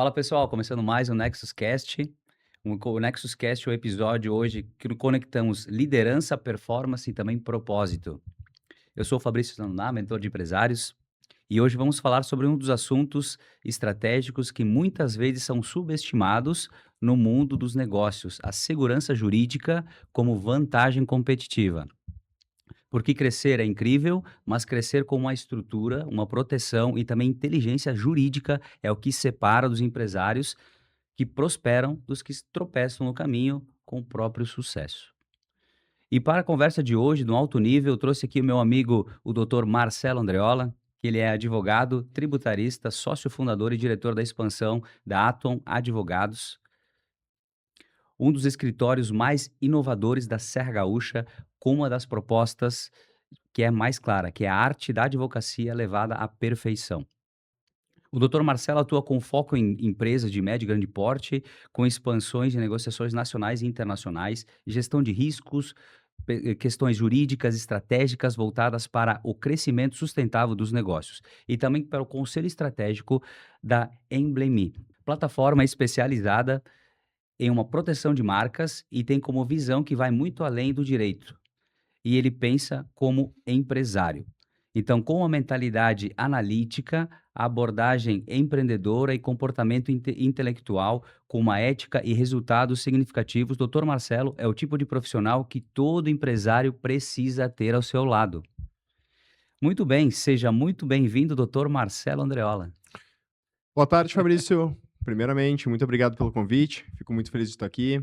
Fala pessoal, começando mais um Nexus Cast. O Nexus Cast é o episódio hoje que conectamos liderança, performance e também propósito. Eu sou o Fabrício Zanoná, mentor de empresários, e hoje vamos falar sobre um dos assuntos estratégicos que muitas vezes são subestimados no mundo dos negócios, a segurança jurídica como vantagem competitiva. Porque crescer é incrível, mas crescer com uma estrutura, uma proteção e também inteligência jurídica é o que separa dos empresários que prosperam dos que tropeçam no caminho com o próprio sucesso. E para a conversa de hoje, no alto nível, eu trouxe aqui o meu amigo, o Dr. Marcelo Andreola, que ele é advogado, tributarista, sócio fundador e diretor da expansão da Atom Advogados, um dos escritórios mais inovadores da Serra Gaúcha, com uma das propostas que é mais clara, que é a arte da advocacia levada à perfeição. O Dr. Marcelo atua com foco em empresas de médio e grande porte, com expansões e negociações nacionais e internacionais, gestão de riscos, questões jurídicas estratégicas voltadas para o crescimento sustentável dos negócios e também para o conselho estratégico da Emblemi, plataforma especializada em uma proteção de marcas e tem como visão que vai muito além do direito e ele pensa como empresário. Então, com a mentalidade analítica, a abordagem empreendedora e comportamento intelectual, com uma ética e resultados significativos, Dr. Marcelo é o tipo de profissional que todo empresário precisa ter ao seu lado. Muito bem, seja muito bem-vindo, Dr. Marcelo Andreola. Boa tarde, Fabrício. Primeiramente, muito obrigado pelo convite. Fico muito feliz de estar aqui.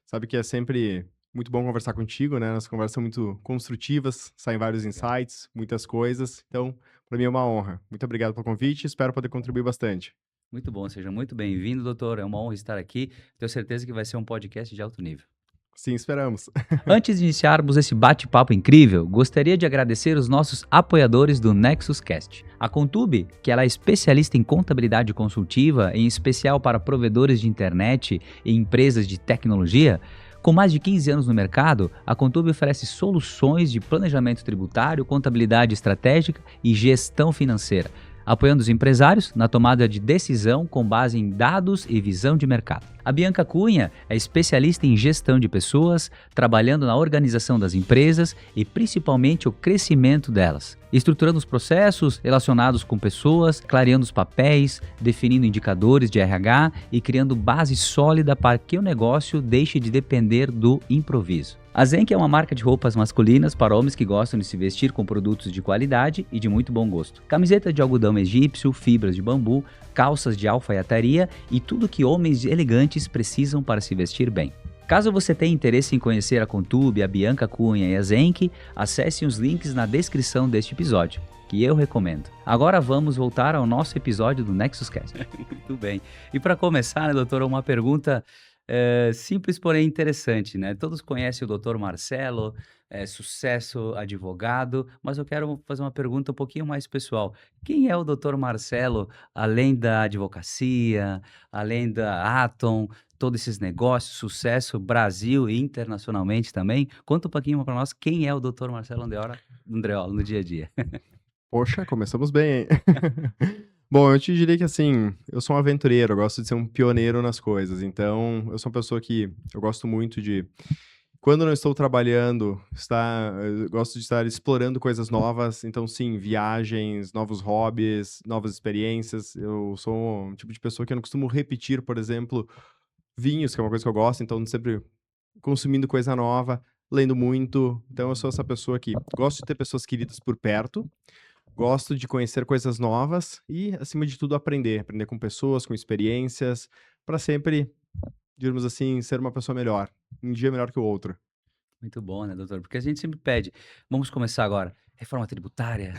Sabe que é sempre muito bom conversar contigo, né? Nossas conversas são muito construtivas, saem vários Legal. insights, muitas coisas. Então, para mim é uma honra. Muito obrigado pelo convite. Espero poder contribuir bastante. Muito bom, seja muito bem-vindo, doutor. É uma honra estar aqui. Tenho certeza que vai ser um podcast de alto nível. Sim, esperamos. Antes de iniciarmos esse bate-papo incrível, gostaria de agradecer os nossos apoiadores do Nexus Cast. A Contube, que ela é especialista em contabilidade consultiva, em especial para provedores de internet e empresas de tecnologia. Com mais de 15 anos no mercado, a Contube oferece soluções de planejamento tributário, contabilidade estratégica e gestão financeira, apoiando os empresários na tomada de decisão com base em dados e visão de mercado. A Bianca Cunha é especialista em gestão de pessoas, trabalhando na organização das empresas e principalmente o crescimento delas, estruturando os processos relacionados com pessoas, clareando os papéis, definindo indicadores de RH e criando base sólida para que o negócio deixe de depender do improviso. A Zenk é uma marca de roupas masculinas para homens que gostam de se vestir com produtos de qualidade e de muito bom gosto. Camiseta de algodão egípcio, fibras de bambu, calças de alfaiataria e tudo que homens elegantes precisam para se vestir bem. Caso você tenha interesse em conhecer a Contube, a Bianca Cunha e a Zenk, acesse os links na descrição deste episódio, que eu recomendo. Agora vamos voltar ao nosso episódio do Nexus Cast. Muito bem. E para começar, né, doutora, uma pergunta simples, porém interessante, né? Todos conhecem o Dr. Marcelo, sucesso advogado, mas eu quero fazer uma pergunta um pouquinho mais pessoal. Quem é o Dr. Marcelo, além da advocacia, além da Atom, todos esses negócios, sucesso, Brasil e internacionalmente também? Conta um pouquinho para nós quem é o Dr. Marcelo Andreola no dia a dia. Poxa, começamos bem, hein? Bom, eu te diria que assim, eu sou um aventureiro, eu gosto de ser um pioneiro nas coisas. Então, eu sou uma pessoa que eu gosto muito de quando não estou trabalhando, eu gosto de estar explorando coisas novas, então sim, viagens, novos hobbies, novas experiências. Eu sou um tipo de pessoa que eu não costumo repetir, por exemplo, vinhos, que é uma coisa que eu gosto, então sempre consumindo coisa nova, lendo muito. Então eu sou essa pessoa que gosto de ter pessoas queridas por perto, gosto de conhecer coisas novas e, acima de tudo, aprender com pessoas, com experiências, para sempre, digamos assim, ser uma pessoa melhor, um dia melhor que o outro. Muito bom, né, doutor? Porque a gente sempre pede, vamos começar agora, reforma tributária,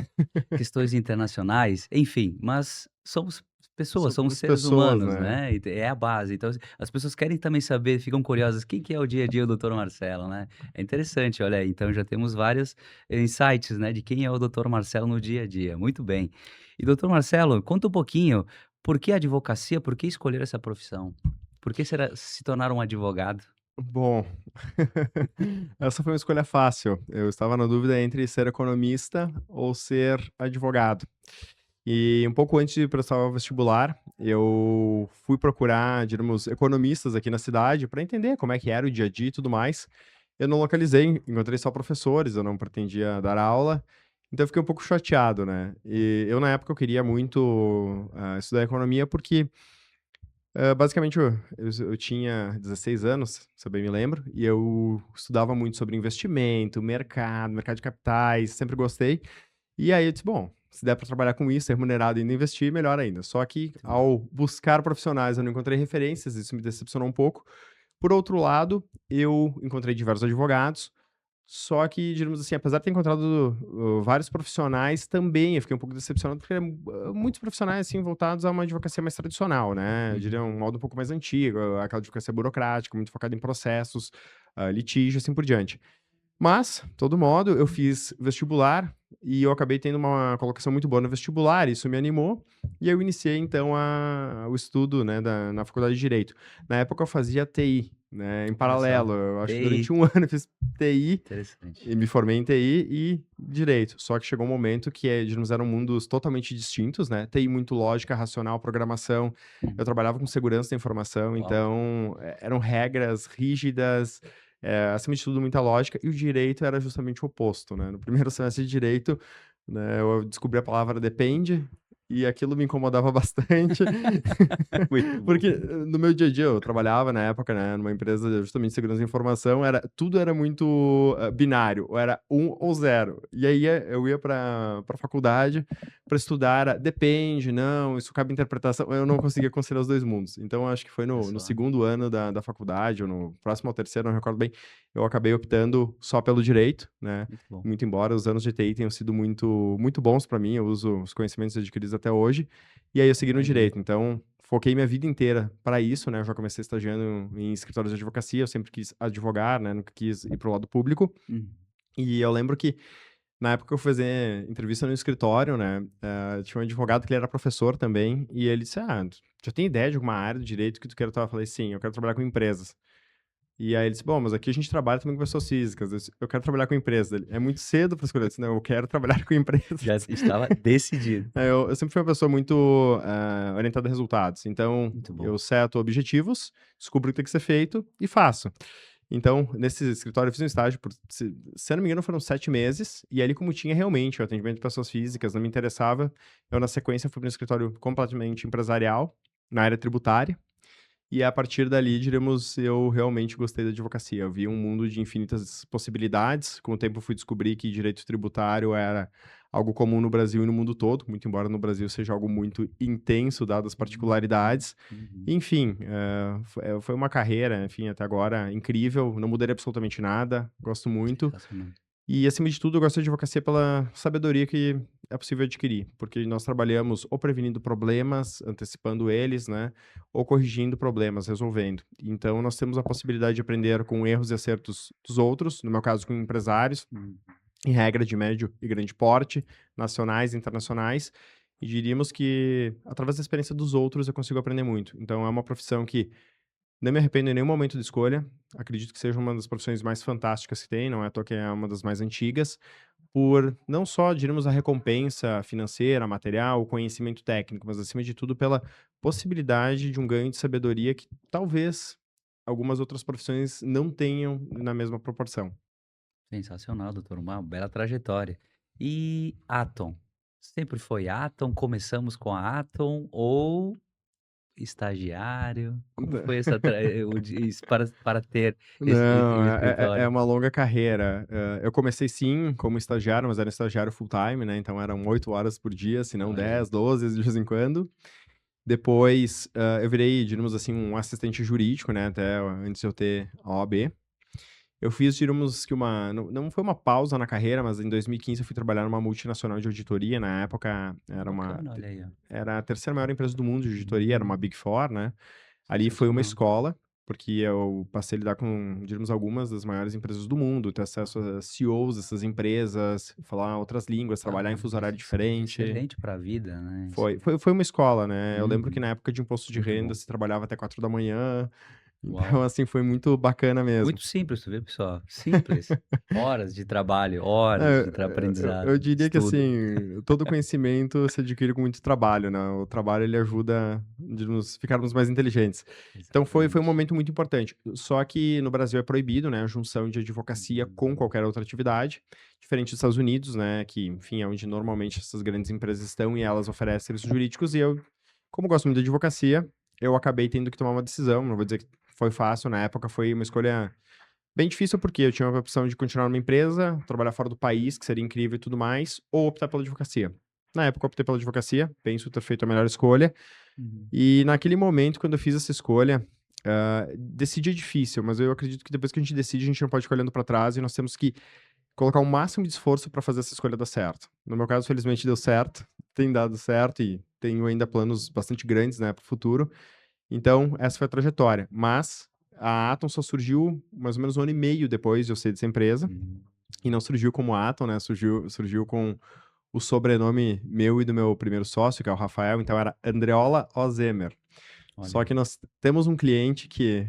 questões internacionais, enfim, mas somos pessoas, somos Somos seres pessoas, humanos, né. né? E é a base. Então, as pessoas querem também saber, ficam curiosas, o que que é o dia a dia do doutor Marcelo, né? É interessante, olha aí, então já temos vários insights, né, de quem é o doutor Marcelo no dia a dia. Muito bem. E doutor Marcelo, conta um pouquinho, por que a advocacia, por que escolher essa profissão? Por que será se tornar um advogado? Bom, essa foi uma escolha fácil. Eu estava na dúvida entre ser economista ou ser advogado. E um pouco antes de prestar o vestibular, eu fui procurar, digamos, economistas aqui na cidade para entender como é que era o dia a dia e tudo mais. Eu não localizei, encontrei só professores, eu não pretendia dar aula, então eu fiquei um pouco chateado, né. E eu na época eu queria muito, estudar economia porque, basicamente eu tinha 16 anos, se eu bem me lembro, e eu estudava muito sobre investimento, mercado de capitais, sempre gostei. E aí eu disse: "Bom, se der para trabalhar com isso, ser remunerado e ainda investir, melhor ainda". Só que Muito bom. ao buscar profissionais eu não encontrei referências, isso me decepcionou um pouco. Por outro lado, eu encontrei diversos advogados, só que, digamos assim, apesar de ter encontrado, vários profissionais, também eu fiquei um pouco decepcionado, porque, muitos profissionais, assim, voltados a uma advocacia mais tradicional, né, eu diria Uhum. um modo um pouco mais antigo, aquela advocacia burocrática, muito focada em processos, litígio, assim por diante. Mas, de todo modo, eu fiz vestibular e eu acabei tendo uma colocação muito boa no vestibular, isso me animou, e eu iniciei então o estudo, né, na faculdade de Direito. Na época eu fazia TI, né, em Olha só, paralelo, eu acho que durante TI, um ano eu fiz TI, interessante. e me formei em TI e Direito. Só que chegou um momento que, digamos, eram mundos totalmente distintos, né, TI muito lógica, racional, programação, eu Uhum. trabalhava com segurança da informação, Uau! então, eram regras rígidas, acima de tudo, muita lógica, e o direito era justamente o oposto, né. No primeiro semestre de direito, né, eu descobri a palavra "depende", e aquilo me incomodava bastante, Muito bom. porque no meu dia a dia eu trabalhava na época, né, numa empresa justamente de segurança da informação, tudo era muito, binário, ou era um ou zero. E aí, eu ia pra faculdade para estudar, era "depende", "não", isso cabe interpretação, eu não conseguia conciliar os 2 mundos. Então eu acho que foi Olha no só, segundo ano da faculdade ou no próximo ao terceiro, não recordo bem, eu acabei optando só pelo direito, né, muito bom. muito embora os anos de TI tenham sido muito bons para mim, eu uso os conhecimentos adquiridos até hoje, e aí eu segui no Imagino. direito. Então, foquei minha vida inteira para isso, né, eu já comecei estagiando em escritórios de advocacia, eu sempre quis advogar, né, nunca quis ir para o lado público. Uhum. E eu lembro que na época eu fui fazer entrevista no escritório, né, tinha um advogado que ele era professor também, e ele disse: "Ah, tu já tem ideia de alguma área do direito que tu queira atuar?" Eu falei: "Sim, eu quero trabalhar com empresas". E aí ele disse: "Bom, mas aqui a gente trabalha também com pessoas físicas". Eu disse: "Eu quero trabalhar com empresas". Ele: "É muito cedo para escolher". Eu disse: "Não, eu quero trabalhar com empresas". Já estava decidido. Eu sempre fui uma pessoa muito, orientada a resultados, então Muito bom. eu seto objetivos, descubro o que tem que ser feito e faço. Então, nesse escritório eu fiz um estágio por se eu não me engano foram 7 meses, e ali como tinha realmente o atendimento de pessoas físicas, não me interessava, eu na sequência fui para um escritório completamente empresarial, na área tributária, e a partir dali, diremos, eu realmente gostei da advocacia. Eu vi um mundo de infinitas possibilidades. Com o tempo, eu fui descobrir que direito tributário era algo comum no Brasil e no mundo todo, muito embora no Brasil seja algo muito intenso, dadas as Uhum, particularidades. uhum. Enfim, foi uma carreira, enfim, até agora incrível. Não mudaria absolutamente nada. Gosto muito. Sensacional. E, acima de tudo, eu gosto da advocacia pela sabedoria que é possível adquirir, porque nós trabalhamos ou prevenindo problemas, antecipando eles, né, ou corrigindo problemas, resolvendo. Então, nós temos a possibilidade de aprender com erros e acertos dos outros, no meu caso, com empresários, Uhum. em regra de médio e grande porte, nacionais e internacionais, e diríamos que, através da experiência dos outros, eu consigo aprender muito. Então, é uma profissão que não me arrependo em nenhum momento de escolha. Acredito que seja uma das profissões mais fantásticas que tem, não é à toa que é uma das mais antigas, por não só, diríamos, a recompensa financeira, material, o conhecimento técnico, mas acima de tudo pela possibilidade de um ganho de sabedoria que talvez algumas outras profissões não tenham na mesma proporção. Sensacional, doutor, uma bela trajetória. E Atom? Sempre foi Atom? Começamos com a Atom ou estagiário? Como foi essa o dis para ter esse Não, é escritório? uma longa carreira. Eu comecei sim como estagiário, mas era estagiário full time, né, então eram 8 horas por dia, se não Olha aí. 10, 12 de vez em quando. Depois, eu virei, digamos assim, um assistente jurídico, né, até antes de eu ter a OAB. Eu fiz, digamos que não foi uma pausa na carreira, mas em 2015 eu fui trabalhar numa multinacional de auditoria, na época Bacana, olha aí, ó. era a terceira maior empresa do mundo de auditoria, era uma Big Four, né. Ali foi uma Sensacional. escola, porque eu passei a lidar com, digamos, algumas das maiores empresas do mundo, ter acesso a CEOs dessas empresas, falar outras línguas, trabalhar em Uau, fuso horário isso é diferente. excelente para a vida, né, isso. Foi uma escola, né. Eu lembro que Uhum, na época de imposto de muito renda bom. se trabalhava até 4 da manhã. Então, Uau. assim, foi muito bacana mesmo. Muito simples, tu vê, pessoal? Simples. Horas de trabalho, É, horas de eu aprendizado, diria que, estudo. assim, todo conhecimento se adquire com muito trabalho, né, o trabalho ele ajuda de nos ficarmos mais inteligentes. Então foi um Exatamente. momento muito importante. Só que no Brasil é proibido, né, a junção de advocacia com Hum. qualquer outra atividade, diferente dos Estados Unidos, né, que, enfim, é onde normalmente essas grandes empresas estão e elas oferecem serviços jurídicos e eu, como gosto muito de advocacia, eu acabei tendo que tomar uma decisão, não vou dizer que foi fácil, na época foi uma escolha bem difícil, porque eu tinha a opção de continuar numa empresa, trabalhar fora do país, que seria incrível e tudo mais, ou optar pela advocacia. Na época, eu optei pela advocacia, penso ter feito a melhor escolha. Uhum. E naquele momento, quando eu fiz essa escolha, decidir é difícil, mas eu acredito que depois que a gente decide, a gente não pode ficar olhando para trás e nós temos que colocar o máximo de esforço para fazer essa escolha dar certo. No meu caso, felizmente deu certo, tem dado certo e tenho ainda planos bastante grandes, né, para o futuro. Então, essa foi a trajetória. Mas a Atom só surgiu mais ou menos 1 ano e meio depois de eu sair dessa empresa, Uhum. e não surgiu como Atom, né, surgiu com o sobrenome meu e do meu primeiro sócio, que é o Rafael, então era Andreola Ozemer. Olha Só aí. que nós temos um cliente que,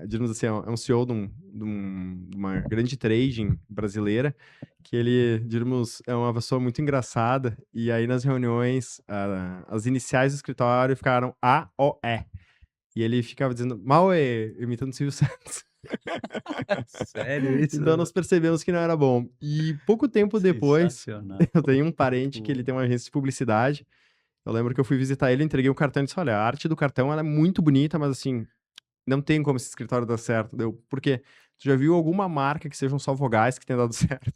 digamos assim, é um CEO de uma grande trading brasileira, que ele, digamos, é uma pessoa muito engraçada, e aí nas reuniões, as iniciais do escritório ficaram AOE. E ele ficava dizendo: "Mauê", imitando o Silvio Santos. Sério Então isso? nós percebemos que não era bom. E pouco tempo depois, Sensacional. eu tenho um Muito parente que ele bom. tem uma agência de publicidade. Eu lembro que eu fui visitar ele, entreguei o cartão e disse: "Olha, a arte do cartão ela é muito bonita, mas assim, não tem como esse escritório dar certo". Deu: "Por quê?". "Tu já viu alguma marca que sejam só vogais que tenha dado certo?".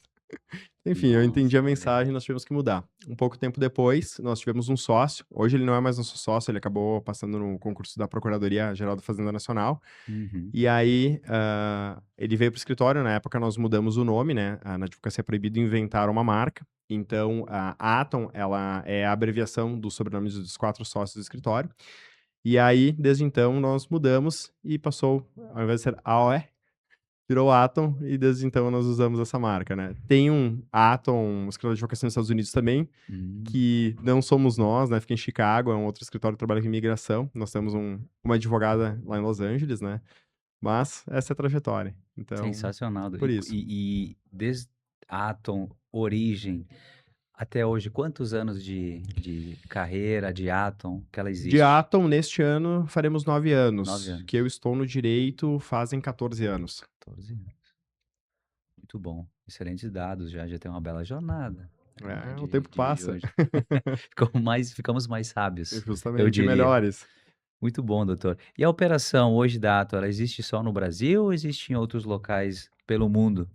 Enfim, eu entendi Nossa, a olha aí. mensagem e nós tivemos que mudar. Um pouco tempo depois, nós tivemos um sócio. Hoje ele não é mais nosso sócio, ele acabou passando no concurso da Procuradoria Geral da Fazenda Nacional. Uhum. E aí, ele veio para o escritório, na época nós mudamos o nome, né, na advocacia é proibido inventar uma marca, então a Atom, ela é a abreviação dos sobrenomes dos 4 sócios do escritório, e aí, desde então, nós mudamos e passou, ao invés de ser AOE, virou Atom e desde então nós usamos essa marca, né. Tem um Atom, um escritório de advocacia nos Estados Unidos também, Hum. que não somos nós, né, fica em Chicago, é um outro escritório que trabalha com imigração, nós temos uma advogada lá em Los Angeles, né, mas essa é a trajetória, então, Sensacional. por isso. E desde Atom, origem, até hoje, quantos anos de carreira de Atom que ela De existe? Atom, neste ano, faremos 9 9 anos, que eu anos. estou no direito fazem 14 anos. 14 anos. Muito bom. Excelentes dados já, já tem uma bela jornada, né, É, o tempo de passa. hoje. Ficamos mais sábios, eu Justamente, diria. melhores. Muito bom, doutor. E a operação hoje da Atom, ela existe só no Brasil ou existe em outros locais pelo mundo?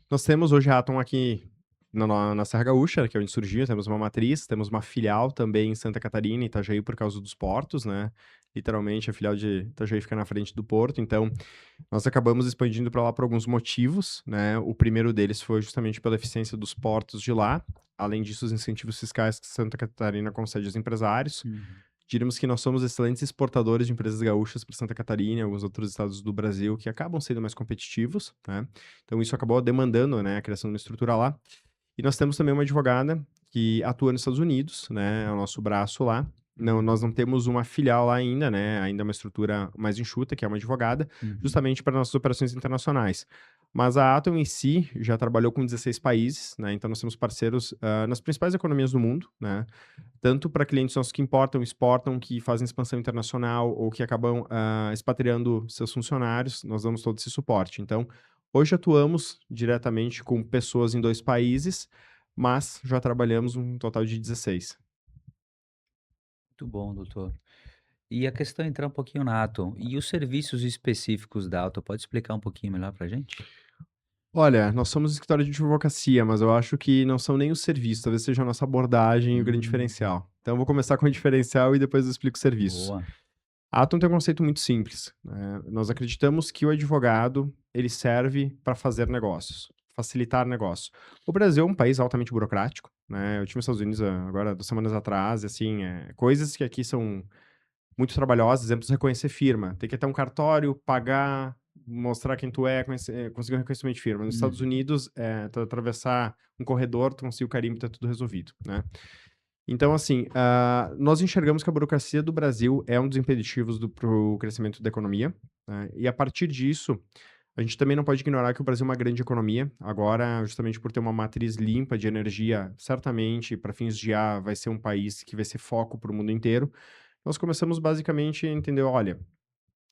Nós temos hoje a Atom aqui na Serra Gaúcha, que é onde surgiu, temos uma matriz, temos uma filial também em Santa Catarina, em Itajaí, por causa dos portos, né, literalmente a filial de Itajaí fica na frente do porto, então nós acabamos expandindo para lá por alguns motivos, né, o primeiro deles foi justamente pela eficiência dos portos de lá, além disso os incentivos fiscais que Santa Catarina concede aos empresários. Uhum. Diríamos que nós somos excelentes exportadores de empresas gaúchas para Santa Catarina e alguns outros estados do Brasil que acabam sendo mais competitivos, né. Então isso acabou demandando, né, a criação de uma estrutura lá. E nós temos também uma advogada que atua nos Estados Unidos, né, é o nosso braço lá. Não, nós não temos uma filial lá ainda, né, ainda é uma estrutura mais enxuta, que é uma advogada, Uhum. justamente para nossas operações internacionais. Mas a Atom em si já trabalhou com 16 países, né, então nós temos parceiros, nas principais economias do mundo, né, tanto para clientes nossos que importam, exportam, que fazem expansão internacional ou que acabam, expatriando seus funcionários, nós damos todo esse suporte. Então, hoje atuamos diretamente com pessoas em 2 países, mas já trabalhamos um total de 16. Muito bom, doutor. E a questão é entrar um pouquinho na Atom. E os serviços específicos da Atom, pode explicar um pouquinho melhor pra gente? Olha, nós somos escritório de advocacia, mas eu acho que não são nem os serviços, talvez seja a nossa abordagem o grande Hum, diferencial. Então eu vou começar com o diferencial e depois eu explico os serviços. boa. A Atom tem um conceito muito simples, né, nós acreditamos que o advogado, ele serve para fazer negócios, facilitar negócios. O Brasil é um país altamente burocrático, né, eu estive nos Estados Unidos agora 2 semanas atrás, e assim, coisas que aqui são muito trabalhosas, exemplos, reconhecer firma, tem que ter um cartório, pagar, mostrar quem tu é, conseguir um reconhecimento de firma. Nos Estados Uhum. Unidos, tu atravessar um corredor, tu consegue o carimbo e tá tudo resolvido, né. Então, assim, nós enxergamos que a burocracia do Brasil é um dos impeditivos para o crescimento da economia, né? E a partir disso, a gente também não pode ignorar que o Brasil é uma grande economia. Agora, justamente por ter uma matriz limpa de energia, certamente, para fins de IA, vai ser um país que vai ser foco para o mundo inteiro. Nós começamos basicamente a entender, olha,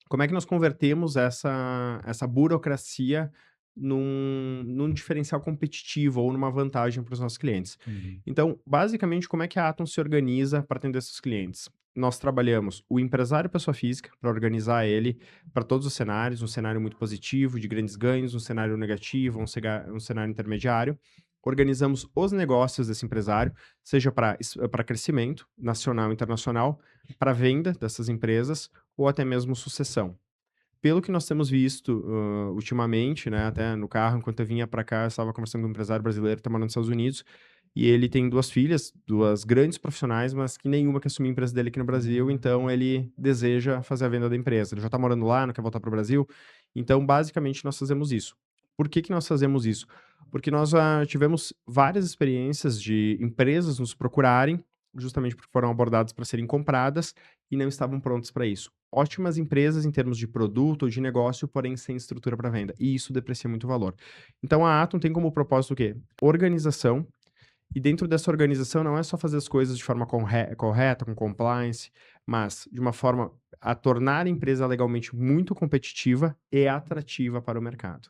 como é que nós convertemos essa burocracia num diferencial competitivo ou numa vantagem para os nossos clientes? Uhum. Então, basicamente, como é que a Atom se organiza para atender esses clientes? Nós trabalhamos o empresário pessoa física para organizar ele para todos os cenários, um cenário muito positivo, de grandes ganhos, um cenário negativo, um cenário intermediário. Organizamos os negócios desse empresário, seja para crescimento nacional e internacional, para venda dessas empresas ou até mesmo sucessão. Pelo que nós temos visto, ultimamente, né, até no carro, enquanto eu vinha para cá, eu estava conversando com um empresário brasileiro que está morando nos Estados Unidos, e ele tem 2 filhas, 2 grandes profissionais, mas que nenhuma quer assumir a empresa dele aqui no Brasil, então ele deseja fazer a venda da empresa. Ele já está morando lá, não quer voltar para o Brasil, então basicamente nós fazemos isso. Por que que nós fazemos isso? Porque nós já tivemos várias experiências de empresas nos procurarem, justamente porque foram abordadas para serem compradas e não estavam prontas para isso. Ótimas empresas em termos de produto ou de negócio, porém sem estrutura para venda, e isso deprecia muito o valor. Então a Atom tem como propósito o quê? Organização, e dentro dessa organização não é só fazer as coisas de forma correta, com compliance, mas de uma forma a tornar a empresa legalmente muito competitiva e atrativa para o mercado.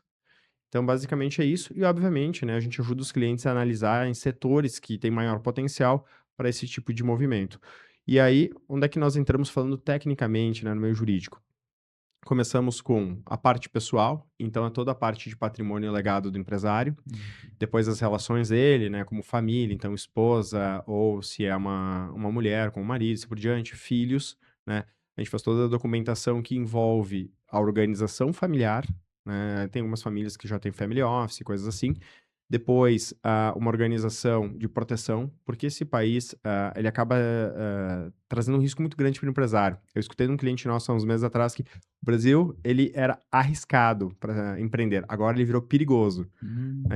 Então, basicamente é isso. E, obviamente, né, a gente ajuda os clientes a analisar em setores que têm maior potencial para esse tipo de movimento. E aí, onde é que nós entramos falando tecnicamente, né, no meio jurídico? Começamos com a parte pessoal, então é toda a parte de patrimônio e legado do empresário, Uhum. depois as relações dele, né, como família, então esposa, ou se é uma mulher com o marido, assim por diante, filhos, né? A gente faz toda a documentação que envolve a organização familiar, né? Tem algumas famílias que já têm family office, coisas assim. Depois, uma organização de proteção, porque esse país, ele acaba, trazendo um risco muito grande para o empresário. Eu escutei de um cliente nosso há uns meses atrás que o Brasil, ele era arriscado para empreender, agora ele virou perigoso.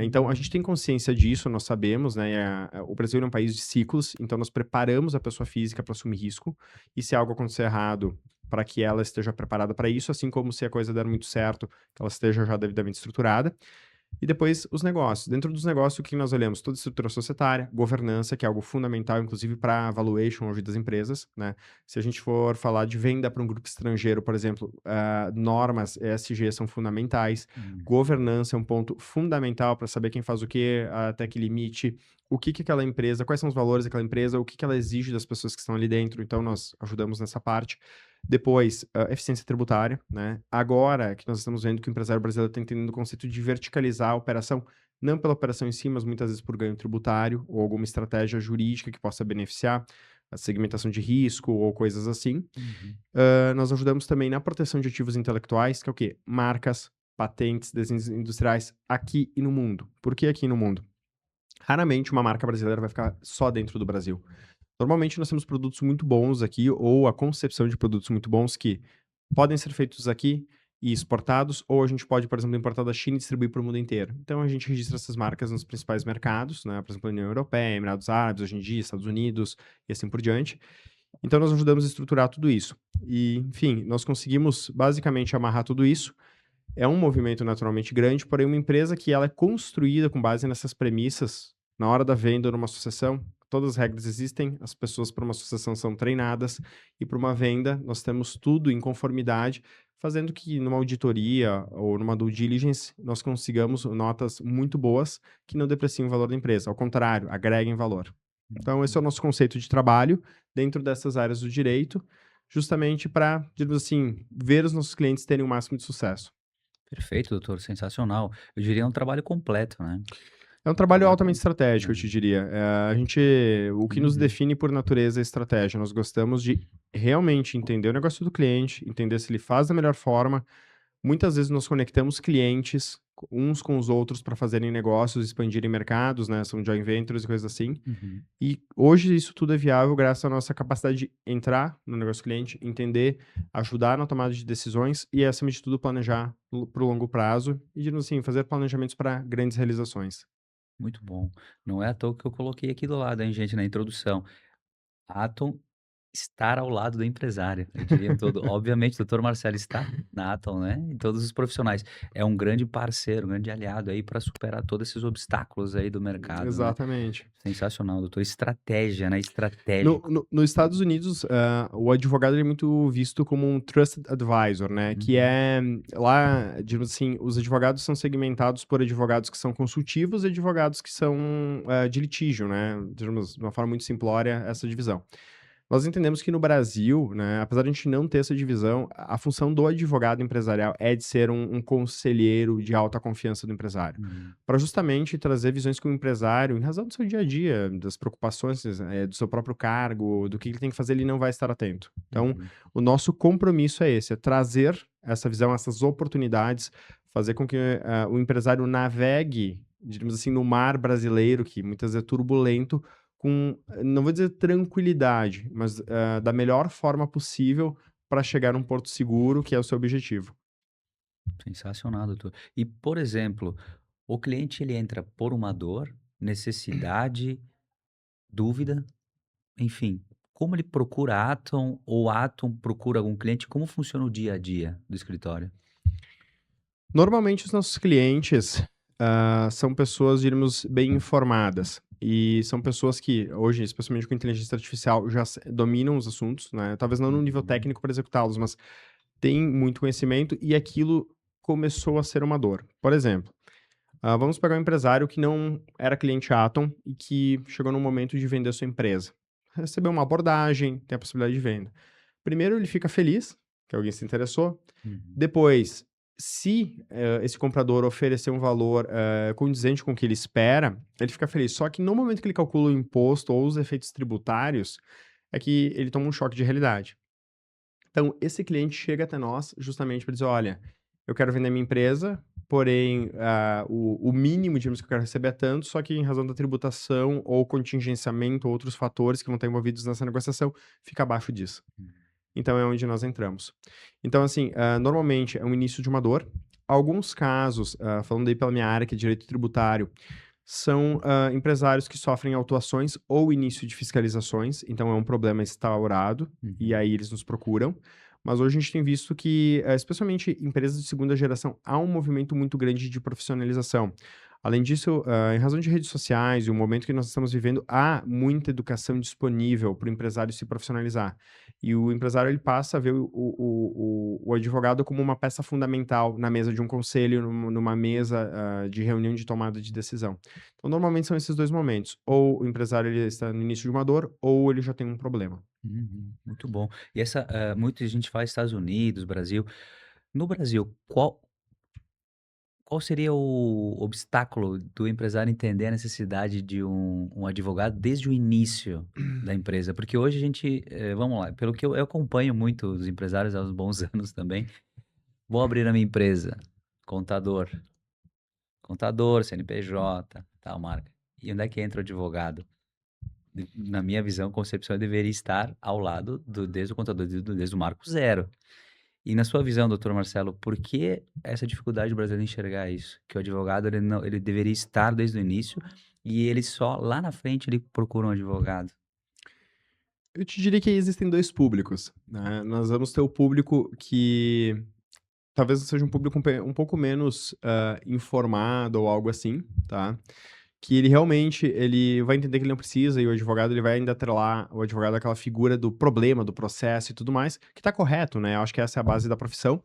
Então, a Hum. gente tem consciência disso, nós sabemos, né, o Brasil é um país de ciclos, então nós preparamos a pessoa física para assumir risco, e se algo acontecer errado, para que ela esteja preparada para isso, assim como se a coisa der muito certo, que ela esteja já devidamente estruturada. E depois os negócios. Dentro dos negócios, o que nós olhamos? Toda a estrutura societária, governança, que é algo fundamental, inclusive para a valuation hoje das empresas, né? Se a gente for falar de venda para um grupo estrangeiro, por exemplo, normas ESG são fundamentais, Hum. governança é um ponto fundamental para saber quem faz o quê, até que limite, o que que aquela empresa, quais são os valores daquela empresa, o que que ela exige das pessoas que estão ali dentro, então nós ajudamos nessa parte. Depois, eficiência tributária, né? Agora que nós estamos vendo que o empresário brasileiro está entendendo o conceito de verticalizar a operação, não pela operação em si, mas muitas vezes por ganho tributário ou alguma estratégia jurídica que possa beneficiar a segmentação de risco ou coisas assim. Uhum. Nós ajudamos também na proteção de ativos intelectuais, que é o quê? Marcas, patentes, desenhos industriais aqui e no mundo. Por que aqui no mundo? Raramente uma marca brasileira vai ficar só dentro do Brasil. Normalmente nós temos produtos muito bons aqui, ou a concepção de produtos muito bons que podem ser feitos aqui e exportados, ou a gente pode, por exemplo, importar da China e distribuir para o mundo inteiro. Então a gente registra essas marcas nos principais mercados, né? Por exemplo, União Europeia, Emirados Árabes, hoje em dia, Estados Unidos e assim por diante. Então nós ajudamos a estruturar tudo isso. E, enfim, nós conseguimos basicamente amarrar tudo isso. É um movimento naturalmente grande, porém uma empresa que ela é construída com base nessas premissas, na hora da venda ou numa sucessão, todas as regras existem, as pessoas para uma sucessão são treinadas, e para uma venda nós temos tudo em conformidade, fazendo que numa auditoria ou numa due diligence nós consigamos notas muito boas que não depreciem o valor da empresa, ao contrário, agreguem valor. Então esse é o nosso conceito de trabalho dentro dessas áreas do direito, justamente para, digamos assim, ver os nossos clientes terem o máximo de sucesso. Perfeito, doutor, sensacional. Eu diria um trabalho completo, né. É um Um trabalho trabalho altamente estratégico, eu te né. diria. O que nos Uhum. define por natureza é estratégia. Nós gostamos de realmente entender o negócio do cliente, entender se ele faz da melhor forma. Muitas vezes nós conectamos clientes uns com os outros para fazerem negócios, expandirem mercados, né? São joint ventures e coisas assim. Uhum. E hoje isso tudo é viável graças à nossa capacidade de entrar no negócio do cliente, entender, ajudar na tomada de decisões e, acima de tudo, planejar para o longo prazo e, digamos assim, fazer planejamentos para grandes realizações. Muito bom. Não é à toa que eu coloquei aqui do lado, hein, gente, na introdução. Atom estar ao lado do empresário, eu diria todo obviamente, o doutor Marcelo está na Atom, né, em todos os profissionais. É um grande parceiro, um grande aliado aí para superar todos esses obstáculos aí do mercado, né. Exatamente. Sensacional, doutor. Estratégia, né, No estratégico. no nos Estados Unidos, o advogado ele é muito visto como um trusted advisor, né, que Uhum, é lá, digamos assim, os advogados são segmentados por advogados que são consultivos e advogados que são, de litígio, né, digamos, de uma forma muito simplória, essa divisão. Nós entendemos que no Brasil, né, apesar de a gente não ter essa divisão, a função do advogado empresarial é de ser um conselheiro de alta confiança do empresário, uhum, para justamente trazer visões que o empresário, em razão do seu dia a dia, das preocupações, do seu próprio cargo, do que ele tem que fazer, ele não vai estar atento. Então, uhum. o nosso compromisso é esse, é trazer essa visão, essas oportunidades, fazer com que, o empresário navegue, digamos assim, no mar brasileiro, que muitas vezes é turbulento, com, não vou dizer tranquilidade, mas, da melhor forma possível para chegar num porto seguro, que é o seu objetivo. Sensacional, doutor. E, por exemplo, o cliente ele entra por uma dor, necessidade, dúvida, enfim, como ele procura a Atom ou a Atom procura algum cliente? Como funciona o dia a dia do escritório? Normalmente os nossos clientes, são pessoas, diríamos, bem informadas, e são pessoas que hoje, especialmente com inteligência artificial, já dominam os assuntos, né, talvez não no nível Uhum, técnico para executá-los, mas têm muito conhecimento e aquilo começou a ser uma dor. Por exemplo, vamos pegar um empresário que não era cliente Atom e que chegou no momento de vender sua empresa. Recebeu uma abordagem, tem a possibilidade de venda. Primeiro ele fica feliz, que alguém se interessou. uhum, Depois, se, esse comprador oferecer um valor, condizente com o que ele espera, ele fica feliz. Só que no momento que ele calcula o imposto ou os efeitos tributários, é que ele toma um choque de realidade. Então, esse cliente chega até nós justamente para dizer: "Olha, eu quero vender minha empresa, porém, o mínimo, digamos, que eu quero receber é tanto, só que em razão da tributação ou contingenciamento, ou outros fatores que vão estar envolvidos nessa negociação, fica abaixo disso". uhum, Então é onde nós entramos. Então, assim, normalmente é um início de uma dor. Alguns casos, falando aí pela minha área, que é direito tributário, são, empresários que sofrem autuações ou início de fiscalizações, então é um problema instaurado, e uhum, aí eles nos procuram. Mas hoje a gente tem visto que, especialmente empresas de segunda geração, há um movimento muito grande de profissionalização. Além disso, em razão de redes sociais e o momento que nós estamos vivendo, há muita educação disponível para o empresário se profissionalizar. E o empresário ele passa a ver o advogado como uma peça fundamental na mesa de um conselho, numa mesa, de reunião de tomada de decisão. Então, normalmente são esses 2 momentos, ou o empresário ele está no início de uma dor, ou ele já tem um problema. uhum. Muito bom. E essa, muita gente fala Estados Unidos, Brasil. No Brasil, qual seria o obstáculo do empresário entender a necessidade de um advogado desde o início da empresa? Porque hoje a gente, vamos lá, pelo que eu acompanho muito os empresários há uns bons anos também. Vou abrir a minha empresa, contador, contador, CNPJ, tal marca. E onde é que entra o advogado? Na minha visão, concepção, ele deveria estar ao lado desde o contador, desde o marco zero. E na sua visão, doutor Marcelo, por que essa dificuldade do brasileiro enxergar isso? Que o advogado ele não ele deveria estar desde o início e ele só lá na frente ele procura um advogado. Eu te diria que existem 2 públicos, né, nós vamos ter o público que talvez seja um público um pouco menos, informado ou algo assim, tá, que ele realmente ele vai entender que ele não precisa e o advogado ele vai ainda atrelar o advogado àquela figura do problema, do processo e tudo mais, que tá correto, né, eu acho que essa é a base da profissão.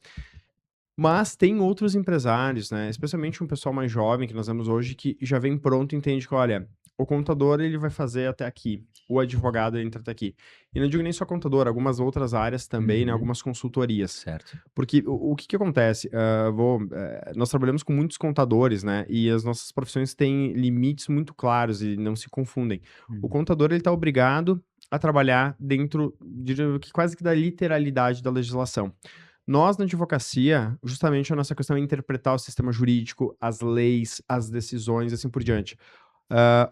Mas tem outros empresários, né, especialmente um pessoal mais jovem que nós vemos hoje, que já vem pronto e entende que: "Olha, o contador ele vai fazer até aqui, o advogado entra até aqui". E não digo nem só contador, algumas outras áreas também, né, Uhum, algumas consultorias. certo. Porque o que que acontece, nós trabalhamos com muitos contadores, né, e as nossas profissões têm limites muito claros e não se confundem. O Uhum, contador ele tá obrigado a trabalhar dentro que quase que da literalidade da legislação. Nós, na advocacia, justamente a nossa questão é interpretar o sistema jurídico, as leis, as decisões, assim por diante.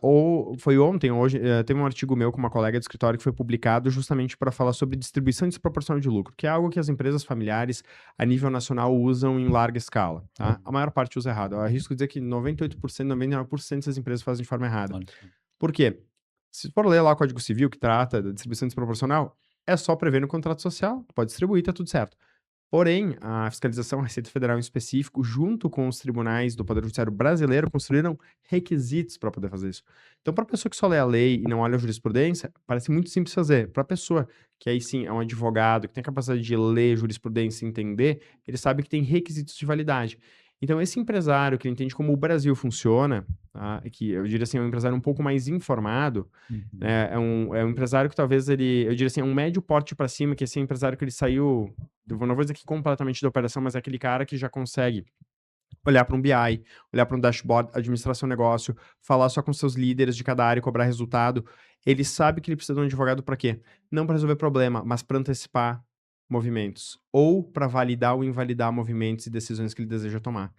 Ou foi ontem, hoje, teve um artigo meu com uma colega do escritório que foi publicado justamente para falar sobre distribuição desproporcional de lucro, que é algo que as empresas familiares a nível nacional usam em larga escala, tá? A uhum. maior parte usa errado. Eu arrisco dizer que 98%, 99% dessas empresas fazem de forma errada. Olha só. Por quê? Se for ler lá o Código Civil, que trata da distribuição desproporcional, é só prever no contrato social, pode distribuir, tá tudo certo. Porém, a fiscalização, a Receita Federal em específico, junto com os tribunais do Poder Judiciário brasileiro, construíram requisitos para poder fazer isso. Então, para a pessoa que só lê a lei e não olha a jurisprudência, parece muito simples fazer. Para a pessoa que aí sim é um advogado, que tem a capacidade de ler jurisprudência e entender, ele sabe que tem requisitos de validade. Então, esse empresário que entende como o Brasil funciona, tá, que eu diria assim, é um empresário um pouco mais informado, Uhum. né, é um empresário que talvez ele, eu diria assim, é um médio porte para cima, que esse empresário que ele saiu, eu não vou dizer que completamente da operação, mas é aquele cara que já consegue olhar para um BI, olhar para um dashboard, administrar seu negócio, falar só com seus líderes de cada área e cobrar resultado. Ele sabe que ele precisa de um advogado para quê? Não para resolver problema, mas para antecipar movimentos ou para validar ou invalidar movimentos e decisões que ele deseja tomar.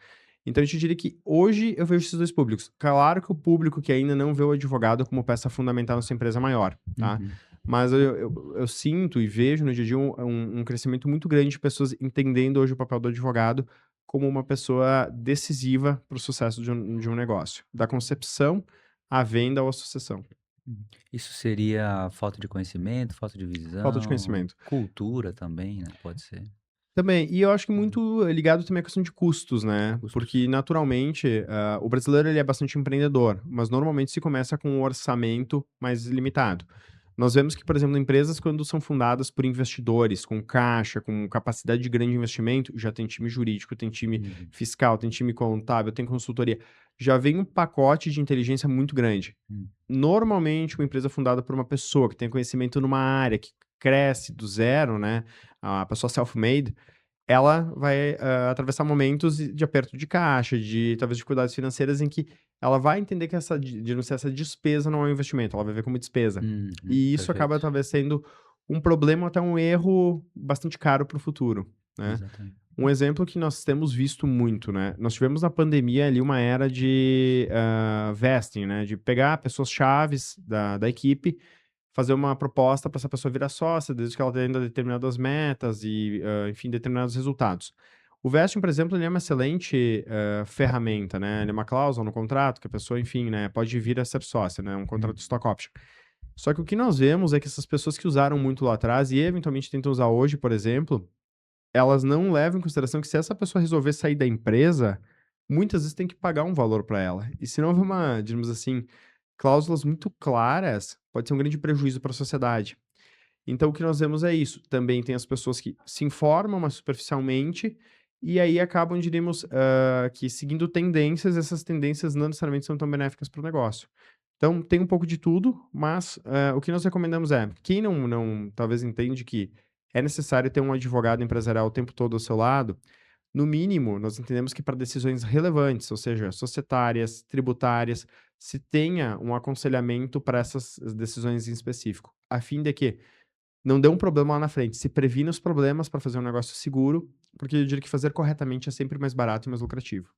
Então, eu te diria que hoje eu vejo esses dois públicos. Claro que o público que ainda não vê o advogado como peça fundamental na sua empresa é maior, tá? Uhum. Mas eu sinto e vejo no dia a dia um crescimento muito grande de pessoas entendendo hoje o papel do advogado como uma pessoa decisiva para o sucesso de um negócio, da concepção à venda ou à sucessão. Uhum. Isso seria falta de conhecimento, falta de Falta de visão, conhecimento. cultura também, né, pode ser. Também, e eu acho que Uhum. muito ligado também à questão de custos, né? Custos. Porque naturalmente, o brasileiro ele é bastante empreendedor, mas normalmente se começa com um orçamento mais limitado. Nós vemos que, por exemplo, empresas quando são fundadas por investidores, com caixa, com capacidade de grande investimento, já tem time jurídico, tem time Uhum. fiscal, tem time contábil, tem consultoria. Já vem um pacote de inteligência muito grande. Hum. Normalmente, uma empresa fundada por uma pessoa que tem conhecimento numa área, que cresce do zero, né? A pessoa self-made, ela vai, atravessar momentos de aperto de caixa, de talvez dificuldades financeiras em que ela vai entender que essa despesa não é um investimento, ela vai ver como despesa. Uhum. E isso acaba Perfeito. talvez sendo um problema ou até um erro bastante caro para o futuro, né. Exatamente. Um exemplo que nós temos visto muito, né, nós tivemos na pandemia ali uma era de, vesting, né, de pegar pessoas chaves da equipe, fazer uma proposta para essa pessoa virar sócia, desde que ela atenda determinadas metas e, enfim, determinados resultados. O vesting, por exemplo, ele é uma excelente, ferramenta, né, ele é uma cláusula no contrato que a pessoa, enfim, né, pode vir a ser sócia, né, um contrato de Uhum. stock option. Só que o que nós vemos é que essas pessoas que usaram muito lá atrás e eventualmente tentam usar hoje, por exemplo, elas não levam em consideração que se essa pessoa resolver sair da empresa, muitas vezes tem que pagar um valor para ela. E se não houver uma, digamos assim, cláusulas muito claras, pode ser um grande prejuízo para a sociedade. Então, o que nós vemos é isso. Também tem as pessoas que se informam, mas superficialmente, e aí acabam, diríamos, que seguindo tendências, essas tendências não necessariamente são tão benéficas para o negócio. Então, tem um pouco de tudo, mas o que nós recomendamos é, quem não talvez entende que é necessário ter um advogado empresarial o tempo todo ao seu lado, no mínimo, nós entendemos que para decisões relevantes, ou seja, societárias, tributárias, se tenha um aconselhamento para essas decisões em específico, a fim de que não dê um problema lá na frente, se previna os problemas para fazer um negócio seguro, porque eu diria que fazer corretamente é sempre mais barato e mais lucrativo.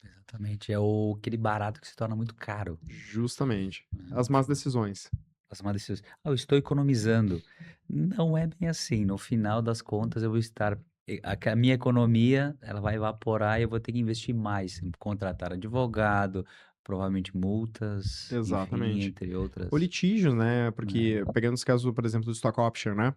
Exatamente, é aquele barato que se torna muito caro, Justamente. né, As no más final. decisões. As má decisões. "Ah, eu estou economizando". Não é bem assim, no final das contas eu vou estar a minha economia, ela vai evaporar e eu vou ter que investir mais em contratar advogado, provavelmente multas, enfim, Exatamente. entre Ou outras, litígios, né, né. porque pegando esse caso, por exemplo, do stock option, né,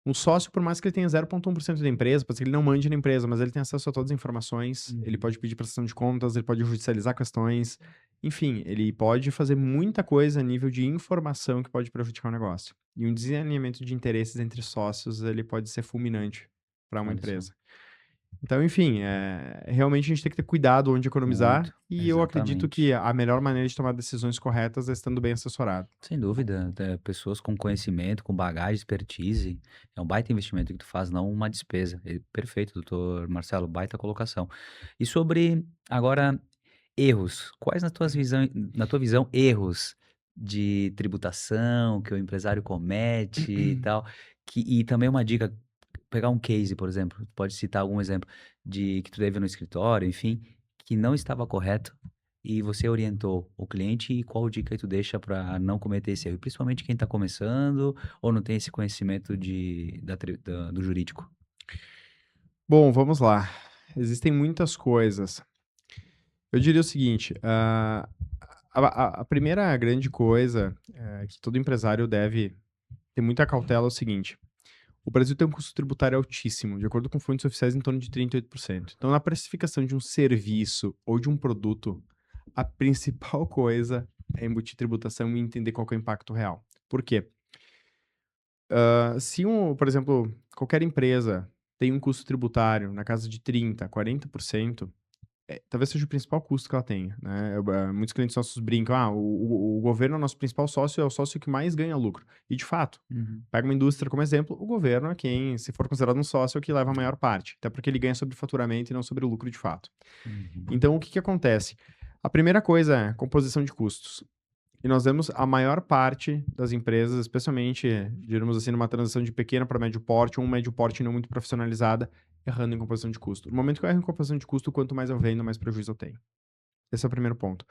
um sócio, por mais que ele tenha 0,1% da empresa, pode ser que ele não mande na empresa, mas ele tem acesso a todas as informações, ele Uhum. pode pedir prestação de contas, ele pode judicializar questões, enfim, ele pode fazer muita coisa a nível de informação que pode prejudicar o negócio. E um desalinhamento de interesses entre sócios, ele pode ser fulminante para uma Olha só. empresa. Então, enfim, realmente a gente tem que ter cuidado onde economizar, Muito, e eu acredito que exatamente. a melhor maneira de tomar decisões corretas é estando bem assessorado. Sem dúvida, pessoas com conhecimento, com bagagem, expertise, é um baita investimento que tu faz, não uma despesa. Perfeito, doutor Marcelo, baita colocação. E sobre, agora, erros, quais na tua visão, erros de tributação que o empresário comete e tal, e também uma dica, pegar um case, por exemplo, pode citar algum exemplo de que tu teve no escritório, enfim, que não estava correto e você orientou o cliente, e qual dica aí tu deixa para não cometer esse erro? E principalmente quem está começando ou não tem esse conhecimento do jurídico. Bom, vamos lá. Existem muitas coisas. Eu diria o seguinte, A primeira grande coisa, que todo empresário deve ter muita cautela é o seguinte: o Brasil tem um custo tributário altíssimo, de acordo com fontes oficiais, em torno de 38%. Então, na precificação de um serviço ou de um produto, a principal coisa é embutir tributação e entender qual que é o impacto real. Por quê? Se por exemplo, qualquer empresa tem um custo tributário na casa de 30, 40%, talvez seja o principal custo que ela tenha, né. Muitos clientes nossos brincam: "Ah, o governo é o nosso principal sócio, é o sócio que mais ganha lucro". E de fato, Uhum, pega uma indústria como exemplo, o governo é quem, se for considerado um sócio, é o que leva a maior parte, até porque ele ganha sobre faturamento e não sobre o lucro de fato. uhum. Então o que que acontece? A primeira coisa é composição de custos. E nós vemos a maior parte das empresas, especialmente, digamos assim, numa transição de pequeno para médio porte, ou um médio porte não muito profissionalizada, errando em composição de custo. No momento que eu erro em composição de custo, quanto mais eu vendo, mais prejuízo eu tenho. Esse é o primeiro ponto.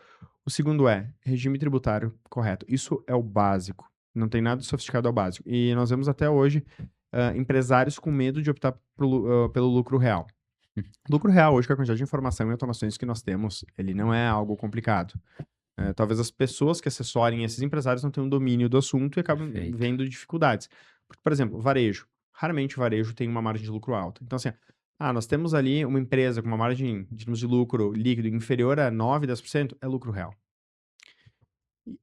O segundo é regime tributário correto. Isso é o básico. Não tem nada de sofisticado ao básico. E nós vemos até hoje empresários com medo de optar pelo lucro real. Lucro real, hoje, com a quantidade de informação e automações que nós temos, ele não é algo complicado. Talvez as pessoas que assessorem esses empresários não tenham domínio do assunto e acabam Perfeito. vendo dificuldades. Porque, por exemplo, varejo. Raramente o varejo tem uma margem de lucro alta. Então, assim, nós temos ali uma empresa com uma margem de lucro líquido inferior a 9, 10%, é lucro real.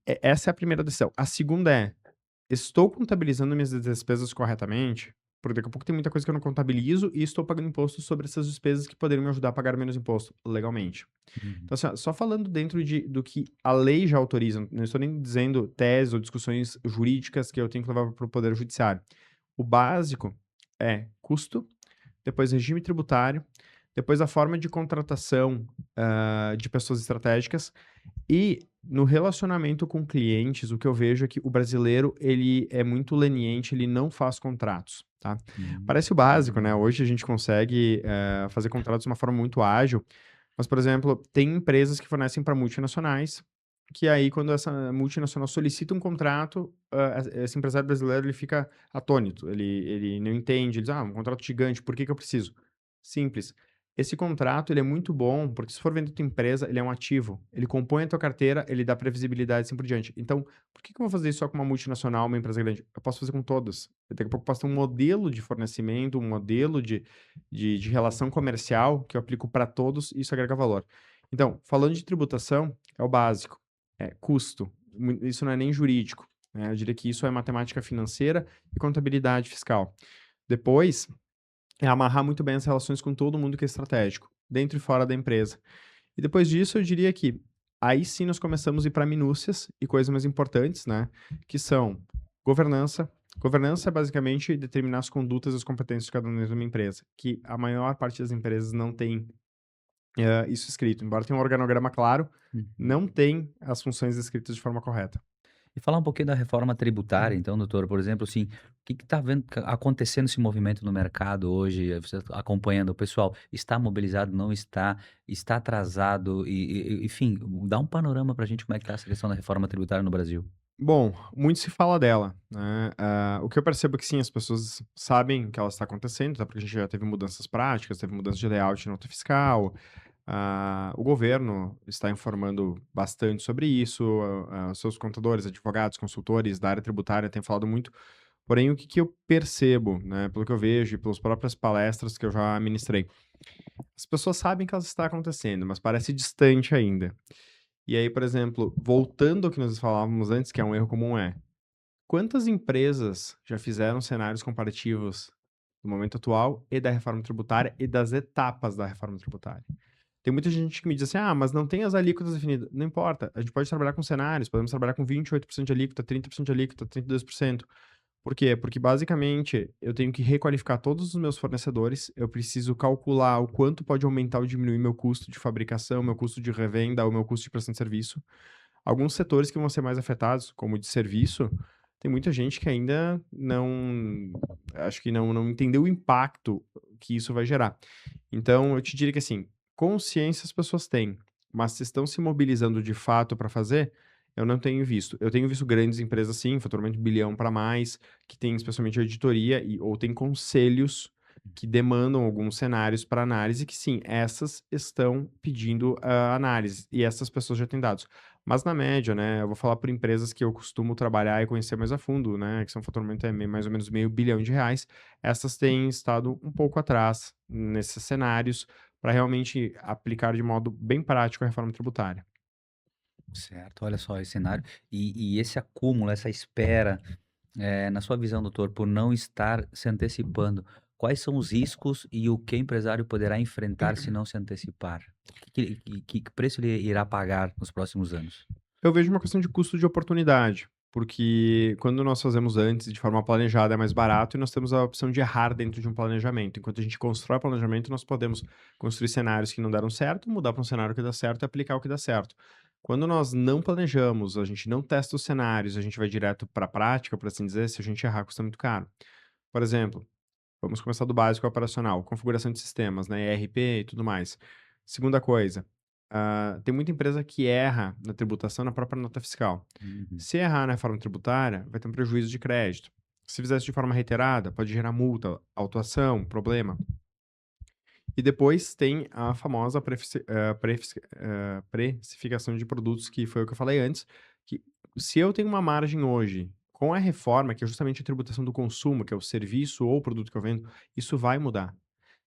Essa é a primeira decisão. A segunda é: estou contabilizando minhas despesas corretamente? Porque daqui a pouco tem muita coisa que eu não contabilizo e estou pagando imposto sobre essas despesas que poderiam me ajudar a pagar menos imposto legalmente. Uhum. Então, assim, ó, só falando dentro do que a lei já autoriza, não estou nem dizendo teses ou discussões jurídicas que eu tenho que levar para o Poder Judiciário. O básico é custo, depois regime tributário, depois a forma de contratação de pessoas estratégicas e no relacionamento com clientes, o que eu vejo é que o brasileiro ele é muito leniente, ele não faz contratos, tá? Uhum. Parece o básico, né? Hoje a gente consegue fazer contratos de uma forma muito ágil, mas, por exemplo, tem empresas que fornecem para multinacionais, que aí quando essa multinacional solicita um contrato, esse empresário brasileiro ele fica atônito, ele não entende, ele diz: "Ah, um contrato gigante, por que que eu preciso?". Simples, esse contrato ele é muito bom, porque se for vender tua empresa, ele é um ativo, ele compõe a tua carteira, ele dá previsibilidade e assim por diante. Então, por que que eu vou fazer isso só com uma multinacional, uma empresa grande? Eu posso fazer com todas. Daqui a pouco eu posso ter um modelo de fornecimento, um modelo de relação comercial que eu aplico para todos e isso agrega valor. Então, falando de tributação, é o básico, é custo. Isso não é nem jurídico, né? Eu diria que isso é matemática financeira e contabilidade fiscal. Depois, é amarrar muito bem as relações com todo mundo que é estratégico, dentro e fora da empresa. E depois disso, eu diria que aí sim nós começamos a ir para minúcias e coisas mais importantes, né? Que são governança. Governança é basicamente determinar as condutas e as competências de cada um dentro de uma empresa, que a maior parte das empresas não tem isso escrito. Embora tenha um organograma claro, Uhum. não tem as funções escritas de forma correta. E falar um pouquinho da reforma tributária, Uhum. então, doutor, por exemplo, assim, o que está vendo acontecendo esse movimento no mercado hoje, você tá acompanhando, o pessoal está mobilizado, não está, está atrasado, enfim, dá um panorama para a gente como é que está essa questão da reforma tributária no Brasil. Bom, muito se fala dela, né? O que eu percebo é que sim, as pessoas sabem que ela está acontecendo, tá? Porque a gente já teve mudanças práticas, teve mudança de layout na nota fiscal, o governo está informando bastante sobre isso, seus contadores, advogados, consultores da área tributária têm falado muito. Porém, o que que eu percebo, né, pelo que eu vejo e pelas próprias palestras que eu já ministrei, as pessoas sabem que ela está acontecendo, mas parece distante ainda. E aí, por exemplo, voltando ao que nós falávamos antes, que é um erro comum, quantas empresas já fizeram cenários comparativos do momento atual e da reforma tributária e das etapas da reforma tributária? Tem muita gente que me diz assim: "Ah, mas não tem as alíquotas definidas". Não importa, a gente pode trabalhar com cenários, podemos trabalhar com 28% de alíquota, 30% de alíquota, 32%. Por quê? Porque basicamente eu tenho que requalificar todos os meus fornecedores, eu preciso calcular o quanto pode aumentar ou diminuir meu custo de fabricação, meu custo de revenda, o meu custo de prestação de serviço. Alguns setores que vão ser mais afetados, como o de serviço, tem muita gente que ainda acho que não entendeu o impacto que isso vai gerar. Então eu te diria que, assim, consciência as pessoas têm, mas se estão se mobilizando de fato para fazer, eu não tenho visto. Eu tenho visto grandes empresas sim, faturamento de bilhão para mais, que tem especialmente auditoria ou tem conselhos que demandam alguns cenários para análise que sim, essas estão pedindo, análise e essas pessoas já têm dados. Mas na média, né, eu vou falar por empresas que eu costumo trabalhar e conhecer mais a fundo, né, que são faturamento mais ou menos R$ 500 milhões, essas têm estado um pouco atrás nesses cenários para realmente aplicar de modo bem prático a reforma tributária. Certo, olha só esse cenário. E esse acúmulo, essa espera, na sua visão, doutor, por não estar se antecipando, quais são os riscos e o que o empresário poderá enfrentar se não se antecipar? O que preço ele irá pagar nos próximos anos? Eu vejo uma questão de custo de oportunidade, porque quando nós fazemos antes de forma planejada é mais barato e nós temos a opção de errar dentro de um planejamento. Enquanto a gente constrói planejamento, nós podemos construir cenários que não deram certo, mudar para um cenário que dá certo e aplicar o que dá certo. Quando nós não planejamos, a gente não testa os cenários, a gente vai direto para a prática, por assim dizer, se a gente errar, custa muito caro. Por exemplo, vamos começar do básico operacional, configuração de sistemas, né, ERP e tudo mais. Segunda coisa, tem muita empresa que erra na tributação na própria nota fiscal. Uhum. Se errar na reforma tributária, vai ter um prejuízo de crédito. Se fizer isso de forma reiterada, pode gerar multa, autuação, problema. E depois tem a famosa precificação de produtos, que foi o que eu falei antes, que se eu tenho uma margem hoje, com a reforma, que é justamente a tributação do consumo, que é o serviço ou o produto que eu vendo, isso vai mudar.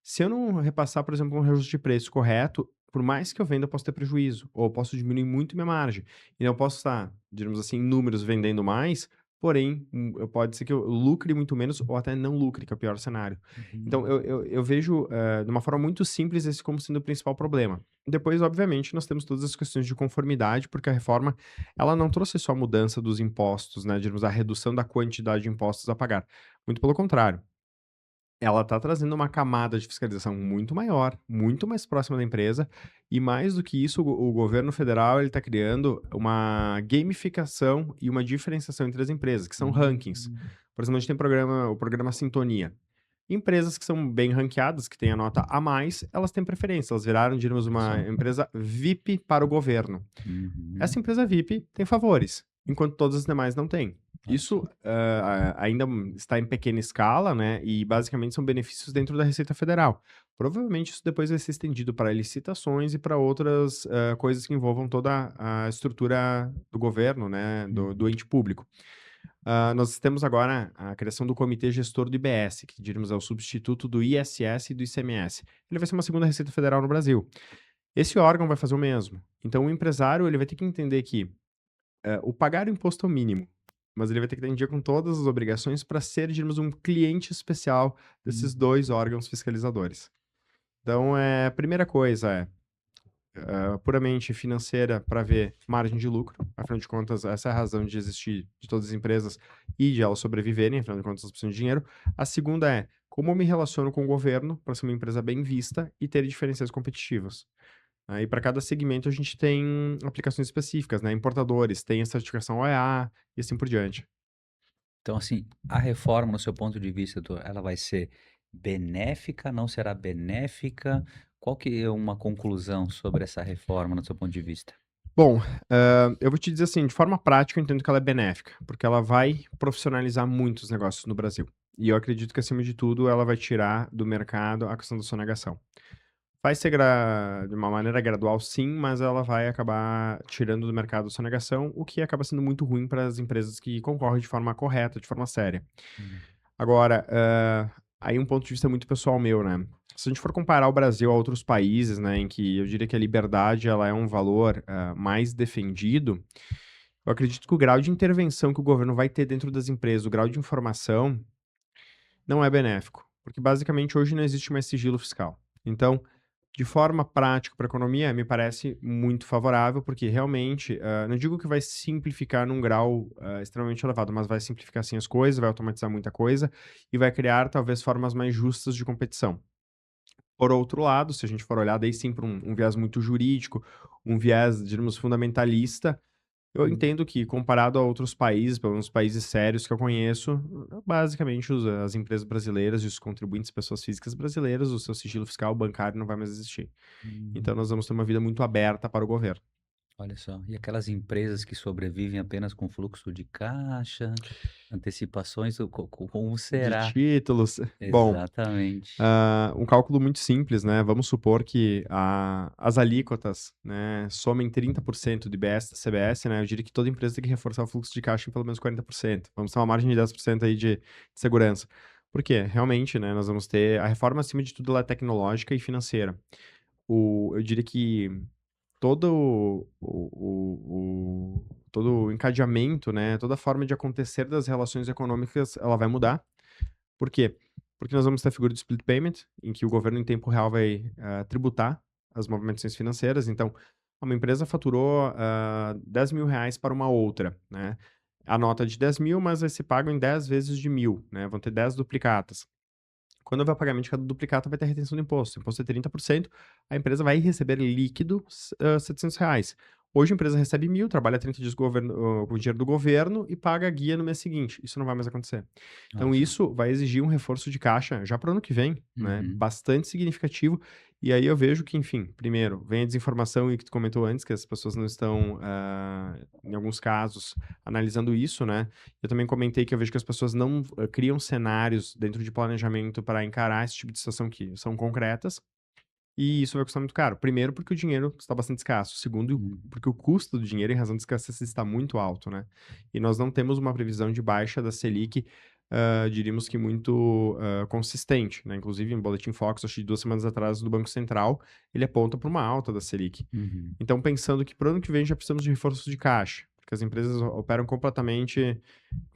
Se eu não repassar, por exemplo, um reajuste de preço correto, por mais que eu venda, eu posso ter prejuízo, ou eu posso diminuir muito minha margem. E eu posso estar, digamos assim, em números vendendo mais, porém, pode ser que eu lucre muito menos ou até não lucre, que é o pior cenário. Então, Uhum. eu vejo, de uma forma muito simples, esse como sendo o principal problema. Depois, obviamente, nós temos todas as questões de conformidade, porque a reforma, ela não trouxe só a mudança dos impostos, né, digamos, a redução da quantidade de impostos a pagar. Muito pelo contrário, ela está trazendo uma camada de fiscalização muito maior, muito mais próxima da empresa, e mais do que isso, o governo federal ele está criando uma gamificação e uma diferenciação entre as empresas, que são rankings. Hum. Por exemplo, a gente tem o programa Sintonia. Empresas que são bem ranqueadas, que têm a nota a mais, elas têm preferência, elas viraram, digamos, Olha uma só. empresa VIP para o governo. Uhum. Essa empresa VIP tem favores, enquanto todas as demais não têm. Olha Isso, só. ainda está em pequena escala, né, e basicamente são benefícios dentro da Receita Federal. Provavelmente isso depois vai ser estendido para licitações e para outras, coisas que envolvam toda a estrutura do governo, né, do Uhum. ente público. Nós temos agora a criação do Comitê Gestor do IBS, que diríamos é o substituto do ISS e do ICMS. Ele vai ser uma segunda Receita Federal no Brasil. Esse órgão vai fazer o mesmo. Então o empresário ele vai ter que entender que o pagar o imposto é o mínimo, mas ele vai ter que estar em dia com todas as obrigações para ser, digamos, um cliente especial desses Uhum. 2 órgãos fiscalizadores. Então, a primeira coisa é, puramente financeira para ver margem de lucro, afinal de contas, essa é a razão de existir de todas as empresas e de elas sobreviverem, afinal de contas, elas precisam de dinheiro. A segunda é, como eu me relaciono com o governo para ser uma empresa bem vista e ter diferenças competitivas. Aí para cada segmento a gente tem aplicações específicas, né, importadores, tem a certificação OEA e assim por diante. Então, assim, a reforma, no seu ponto de vista, doutor, ela vai ser benéfica, não será benéfica? Qual que é uma conclusão sobre essa reforma, no seu ponto de vista? Bom, eu vou te dizer assim, de forma prática eu entendo que ela é benéfica, porque ela vai profissionalizar muitos negócios no Brasil. E eu acredito que acima de tudo ela vai tirar do mercado a questão da sonegação. Vai ser de uma maneira gradual sim, mas ela vai acabar tirando do mercado a sonegação, o que acaba sendo muito ruim para as empresas que concorrem de forma correta, de forma séria. Hum. Agora, aí um ponto de vista muito pessoal meu, né. Se a gente for comparar o Brasil a outros países, né, em que eu diria que a liberdade ela é um valor, mais defendido, eu acredito que o grau de intervenção que o governo vai ter dentro das empresas, o grau de informação, não é benéfico, porque basicamente hoje não existe mais sigilo fiscal. Então, de forma prática para a economia, me parece muito favorável, porque realmente, não digo que vai simplificar num grau, extremamente elevado, mas vai simplificar sim as coisas, vai automatizar muita coisa e vai criar talvez formas mais justas de competição. Por outro lado, se a gente for olhar daí sim para um viés muito jurídico, um viés, digamos, fundamentalista, eu Hum. entendo que comparado a outros países, pelo menos países sérios que eu conheço, basicamente as empresas brasileiras e os contribuintes, pessoas físicas brasileiras, o seu sigilo fiscal bancário não vai mais existir. Então Hum. nós vamos ter uma vida muito aberta para o governo. Olha só, e aquelas empresas que sobrevivem apenas com fluxo de caixa? Antecipações do como de será. títulos. Bom, Exatamente. um cálculo muito simples, né, vamos supor que as alíquotas, né, somem 30% do IBS da CBS, né, eu diria que toda empresa tem que reforçar o fluxo de caixa em pelo menos 40%. Vamos ter uma margem de 10% aí de segurança. Por quê? Realmente, né, nós vamos ter a reforma, acima de tudo, ela é tecnológica e financeira. Eu diria que todo todo o encadeamento, né, toda a forma de acontecer das relações econômicas, ela vai mudar. Por quê? Porque nós vamos ter a figura do split payment, em que o governo em tempo real vai, tributar as movimentações financeiras. Então, uma empresa faturou, R$ 10.000 para uma outra, né, a nota de 10.000, mas vai ser pago em 10 vezes de 1.000, né, vão ter 10 duplicatas. Quando houver pagamento de cada duplicata, vai ter retenção do imposto. O imposto é 30%, a empresa vai receber líquido R$ 700. Hoje a empresa recebe 1.000, trabalha 30 dias com o dinheiro do governo e paga a guia no mês seguinte. Isso não vai mais acontecer. Então Nossa. isso vai exigir um reforço de caixa já para o ano que vem, né, Uhum. bastante significativo. E aí eu vejo que, enfim, primeiro, vem a desinformação e que tu comentou antes, que as pessoas não estão, em alguns casos, analisando isso, né. Eu também comentei que eu vejo que as pessoas não criam cenários dentro de planejamento para encarar esse tipo de situação que são concretas, e isso vai custar muito caro. Primeiro, porque o dinheiro está bastante escasso. Segundo, Uhum. porque o custo do dinheiro, em razão da escassez, está muito alto, né? E nós não temos uma previsão de baixa da Selic, diríamos que muito consistente, né? Inclusive, em Boletim Focus, acho que de 2 semanas atrás, do Banco Central, ele aponta para uma alta da Selic. Uhum. Então, pensando que para o ano que vem já precisamos de reforço de caixa, porque as empresas operam completamente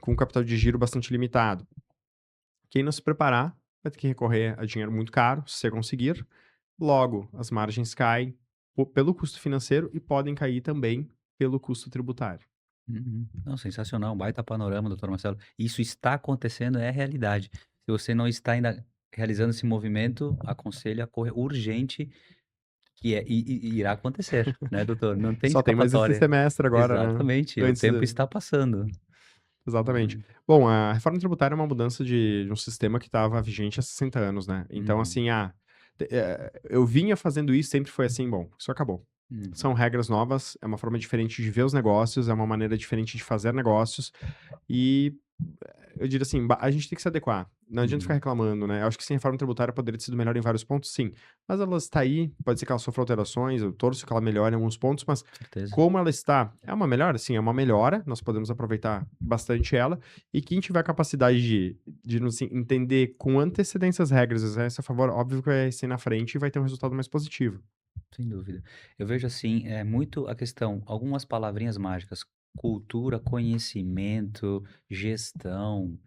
com um capital de giro bastante limitado. Quem não se preparar vai ter que recorrer a dinheiro muito caro, se você conseguir. Logo, as margens caem pelo custo financeiro e podem cair também pelo custo tributário. Uhum. Não, sensacional, um baita panorama, doutor Marcelo. Isso está acontecendo, é realidade. Se você não está ainda realizando esse movimento, aconselho a correr urgente, que é e irá acontecer, né, doutor? Não tem Só tem mais esse escapatória. semestre agora, né? Exatamente, o Antes tempo de... está passando. Exatamente. Hum. Bom, a reforma tributária é uma mudança de um sistema que estava vigente há 60 anos, né? Então, Uhum. assim, eu vinha fazendo isso, sempre foi assim, bom, isso acabou. São Uhum. regras novas, é uma forma diferente de ver os negócios, é uma maneira diferente de fazer negócios. E eu diria assim, a gente tem que se adequar. Não adianta ficar Uhum. reclamando, né? Eu acho que sim, a reforma tributária poderia ter sido melhor em vários pontos, sim. Mas ela está aí, pode ser que ela sofra alterações, eu torço que ela melhore em alguns pontos, mas Certeza. como ela está, é uma melhora? Sim, é uma melhora, nós podemos aproveitar bastante ela, e quem tiver a capacidade de assim, entender com antecedência as regras, usar isso a favor, óbvio que vai ser na frente e vai ter um resultado mais positivo. Sem dúvida. Eu vejo assim, é muito a questão, algumas palavrinhas mágicas, cultura, conhecimento, gestão,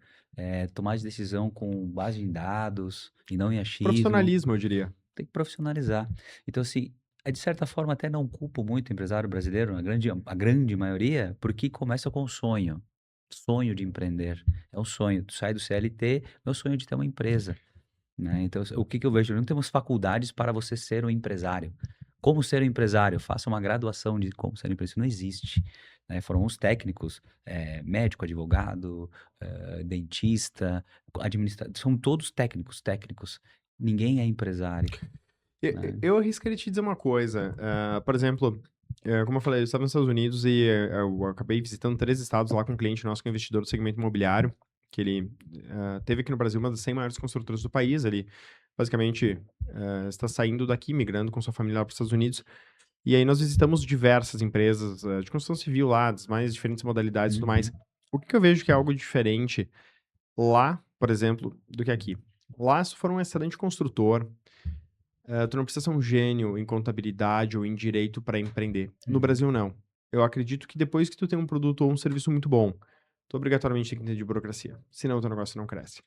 tomar de decisão com base em dados e não em achismo, Profissionalismo, eu diria. tem que profissionalizar. Então, assim, de certa forma até não culpo muito o empresário brasileiro, a grande maioria, porque começa com o sonho, sonho de empreender. É um sonho, tu sai do CLT, meu sonho é de ter uma empresa. Né, então o que que eu vejo? Não temos faculdades para você ser um empresário. Como ser um empresário? Faça uma graduação de como ser um empresário, isso não existe, né, foram os técnicos, médico, advogado, dentista, são todos técnicos, técnicos. Ninguém é empresário, né. Eu arriscaria te dizer uma coisa, por exemplo, como eu falei, eu estava nos Estados Unidos e, eu acabei visitando 3 estados lá com um cliente nosso que é investidor do segmento imobiliário, que ele, teve aqui no Brasil uma das 100 maiores construtoras do país, ele basicamente, está saindo daqui, migrando com sua família lá para os Estados Unidos, e aí nós visitamos diversas empresas, de construção civil lá, das mais diferentes modalidades e tudo mais. Uhum, O que que eu vejo que é algo diferente lá, por exemplo, do que aqui? Lá, se tu for um excelente construtor, tu não precisa ser um gênio em contabilidade ou em direito para empreender. No uhum. Brasil, não. Eu acredito que depois que tu tem um produto ou um serviço muito bom, tu obrigatoriamente tem que entender de burocracia, senão o teu negócio não cresce.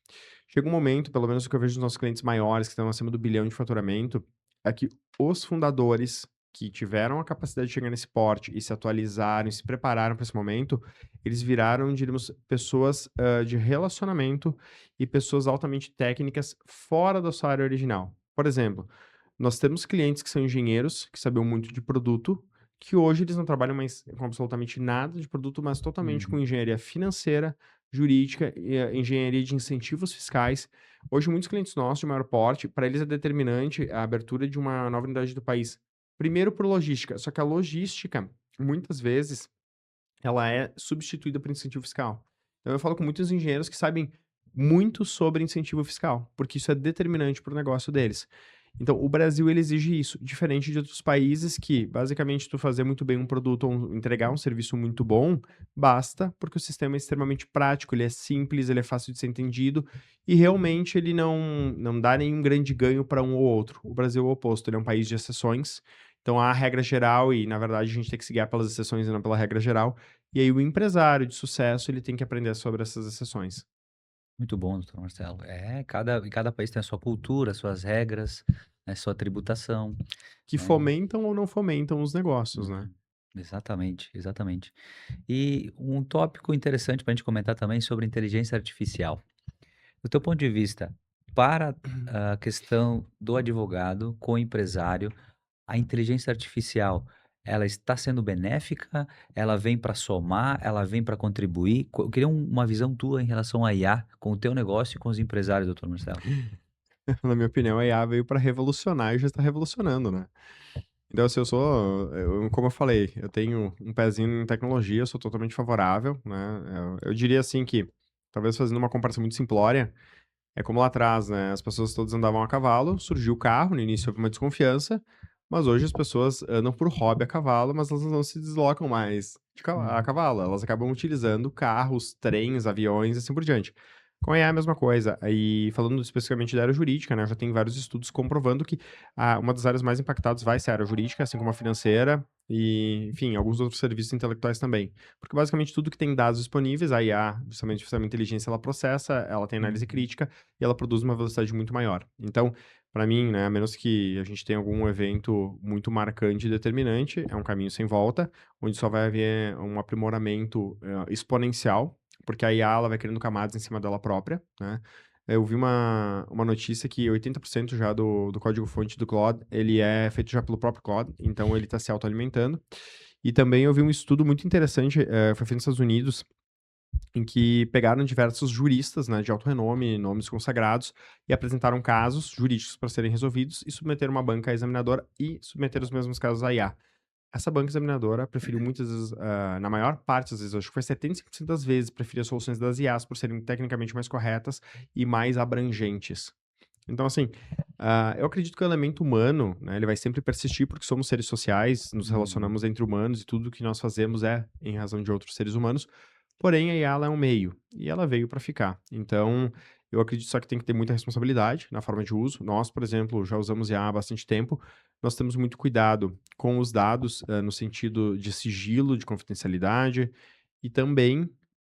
Chega um momento, pelo menos o que eu vejo dos nossos clientes maiores, que estão acima do bilhão de faturamento, é que os fundadores que tiveram a capacidade de chegar nesse porte e se atualizaram e se prepararam para esse momento, eles viraram, diríamos, pessoas, de relacionamento e pessoas altamente técnicas fora da sua área original. Por exemplo, nós temos clientes que são engenheiros, que sabiam muito de produto, que hoje eles não trabalham mais com absolutamente nada de produto, mas totalmente com Uhum. engenharia financeira, jurídica e engenharia de incentivos fiscais. Hoje, muitos clientes nossos de maior porte, para eles é determinante a abertura de uma nova unidade do país. Primeiro por logística, só que a logística, muitas vezes, ela é substituída por incentivo fiscal. Então eu falo com muitos engenheiros que sabem muito sobre incentivo fiscal, porque isso é determinante para o negócio deles. Então o Brasil ele exige isso, diferente de outros países que basicamente tu fazer muito bem um produto ou entregar um serviço muito bom, basta, porque o sistema é extremamente prático, ele é simples, ele é fácil de ser entendido e realmente ele não dá nenhum grande ganho para um ou outro. O Brasil é o oposto, ele é um país de exceções, então há a regra geral e na verdade a gente tem que se guiar pelas exceções e não pela regra geral. E aí o empresário de sucesso, ele tem que aprender sobre essas exceções. Muito bom, doutor Marcelo. Cada país tem a sua cultura, suas regras, né, sua tributação, Que né. fomentam ou não fomentam os negócios, né. Uhum. Exatamente, exatamente. E um tópico interessante para a gente comentar também sobre inteligência artificial. Do teu ponto de vista, para a questão do advogado com o empresário, a inteligência artificial, ela está sendo benéfica? Ela vem para somar? Ela vem para contribuir? Eu queria uma visão tua em relação à IA com o teu negócio e com os empresários, doutor Marcelo. Na minha opinião, a IA veio para revolucionar e já está revolucionando, né. Então, assim, como eu falei, eu tenho um pezinho em tecnologia, eu sou totalmente favorável, né. Eu diria assim que, talvez fazendo uma comparação muito simplória, é como lá atrás, né, as pessoas todas andavam a cavalo, surgiu o carro, no início houve uma desconfiança, mas hoje as pessoas andam por hobby a cavalo, mas elas não se deslocam mais a Uhum. cavalo, elas acabam utilizando carros, trens, aviões e assim por diante. Com a IA é a mesma coisa, aí falando especificamente da área jurídica, né, já tem vários estudos comprovando que uma das áreas mais impactadas vai ser a área jurídica, assim como a financeira e, enfim, alguns outros serviços intelectuais também. Porque basicamente tudo que tem dados disponíveis, a IA, justamente artificial inteligência, ela processa, ela tem análise Uhum. crítica e ela produz uma velocidade muito maior. Então, para mim, né, a menos que a gente tenha algum evento muito marcante e determinante, é um caminho sem volta, onde só vai haver um aprimoramento, exponencial, porque a IA ela vai criando camadas em cima dela própria, né. Eu vi uma notícia que 80% já do código-fonte do Claude, ele é feito já pelo próprio Claude, então ele está se autoalimentando. E também eu vi um estudo muito interessante, foi feito nos Estados Unidos, em que pegaram diversos juristas, né, de alto renome, nomes consagrados, e apresentaram casos jurídicos para serem resolvidos e submeteram uma banca examinadora e submeteram os mesmos casos à IA. Essa banca examinadora preferiu muitas vezes, na maior parte das vezes, acho que foi 75% das vezes, preferia as soluções das IAs por serem tecnicamente mais corretas e mais abrangentes. Então, assim, eu acredito que o elemento humano, né, ele vai sempre persistir porque somos seres sociais, nos Uhum. relacionamos entre humanos e tudo que nós fazemos é em razão de outros seres humanos. Porém, a IA ela é um meio, e ela veio para ficar. Então, eu acredito só que tem que ter muita responsabilidade na forma de uso. Nós, por exemplo, já usamos IA há bastante tempo, nós temos muito cuidado com os dados, no sentido de sigilo, de confidencialidade, e também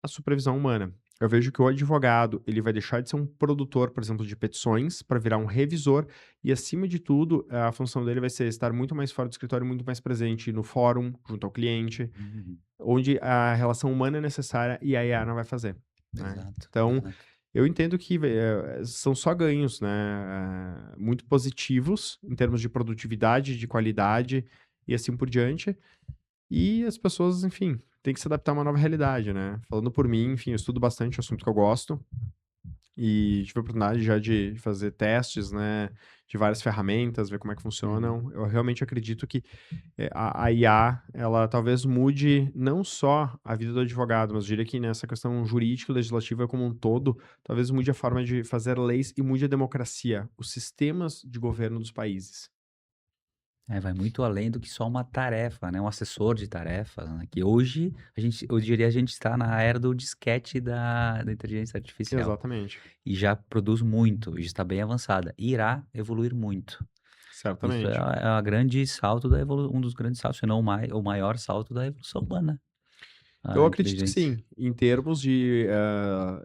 a supervisão humana. Eu vejo que o advogado, ele vai deixar de ser um produtor, por exemplo, de petições, para virar um revisor, e acima de tudo, a função dele vai ser estar muito mais fora do escritório, muito mais presente no fórum, junto ao cliente, Uhum. onde a relação humana é necessária e a IA não vai fazer, né. Exato, Então, exato. eu entendo que, são só ganhos, né, muito positivos em termos de produtividade, de qualidade e assim por diante. E as pessoas, enfim, têm que se adaptar a uma nova realidade, né. Falando por mim, enfim, eu estudo bastante, é um assunto que eu gosto, e tive a oportunidade já de fazer testes, né, de várias ferramentas, ver como é que Uhum. funcionam. Eu realmente acredito que a IA, ela talvez mude não só a vida do advogado, mas eu diria que nessa questão jurídica e legislativa como um todo, talvez mude a forma de fazer leis e mude a democracia, os sistemas de governo dos países. É, vai muito além do que só uma tarefa, né, um assessor de tarefas, né, que hoje eu diria a gente está na era do disquete da inteligência artificial, Exatamente, e já produz muito, e está bem avançada, irá evoluir muito. Isso é certamente. a grande salto da um dos grandes saltos, se não o maior salto da evolução humana, Eu a acredito que inteligência. sim, em termos de,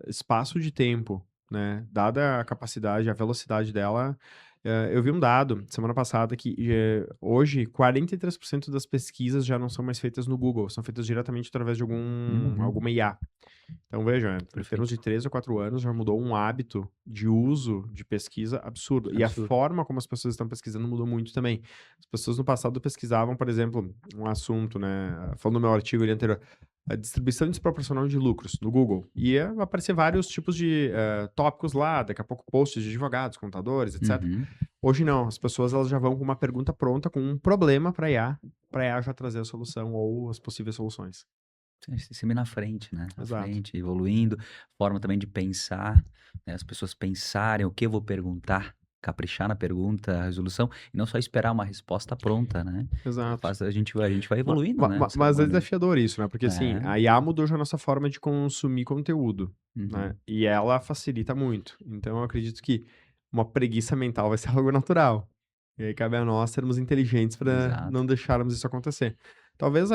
espaço de tempo, né, dada a capacidade, a velocidade dela, eu vi um dado semana passada que, hoje 43% das pesquisas já não são mais feitas no Google, são feitas diretamente através de Uhum, alguma IA. Então veja, em termos de perfeito. 3 ou 4 anos já mudou um hábito de uso de pesquisa absurdo. E a Absurdo. forma como as pessoas estão pesquisando mudou muito também. As pessoas no passado pesquisavam, por exemplo, um assunto, né, falando no meu artigo ali anterior, a distribuição desproporcional de lucros no Google. E ia aparecer vários tipos de, tópicos lá, daqui a pouco posts de advogados, contadores, etc. Uhum. Hoje não, as pessoas elas já vão com uma pergunta pronta, com um problema para IA já trazer a solução ou as possíveis soluções. Sempre na frente, né, na Exato, frente, evoluindo, forma também de pensar, né, as pessoas pensarem o que eu vou perguntar, caprichar na pergunta, a resolução, e não só esperar uma resposta pronta, né. exato. A gente vai Ma evoluindo, ma né, ma o ser mas é humano. desafiador isso, né, porque, assim, É, a IA mudou já a nossa forma de consumir conteúdo, né, uhum, e ela facilita muito. Então eu acredito que uma preguiça mental vai ser algo natural. E aí cabe a nós sermos inteligentes para exato. não deixarmos isso acontecer. Talvez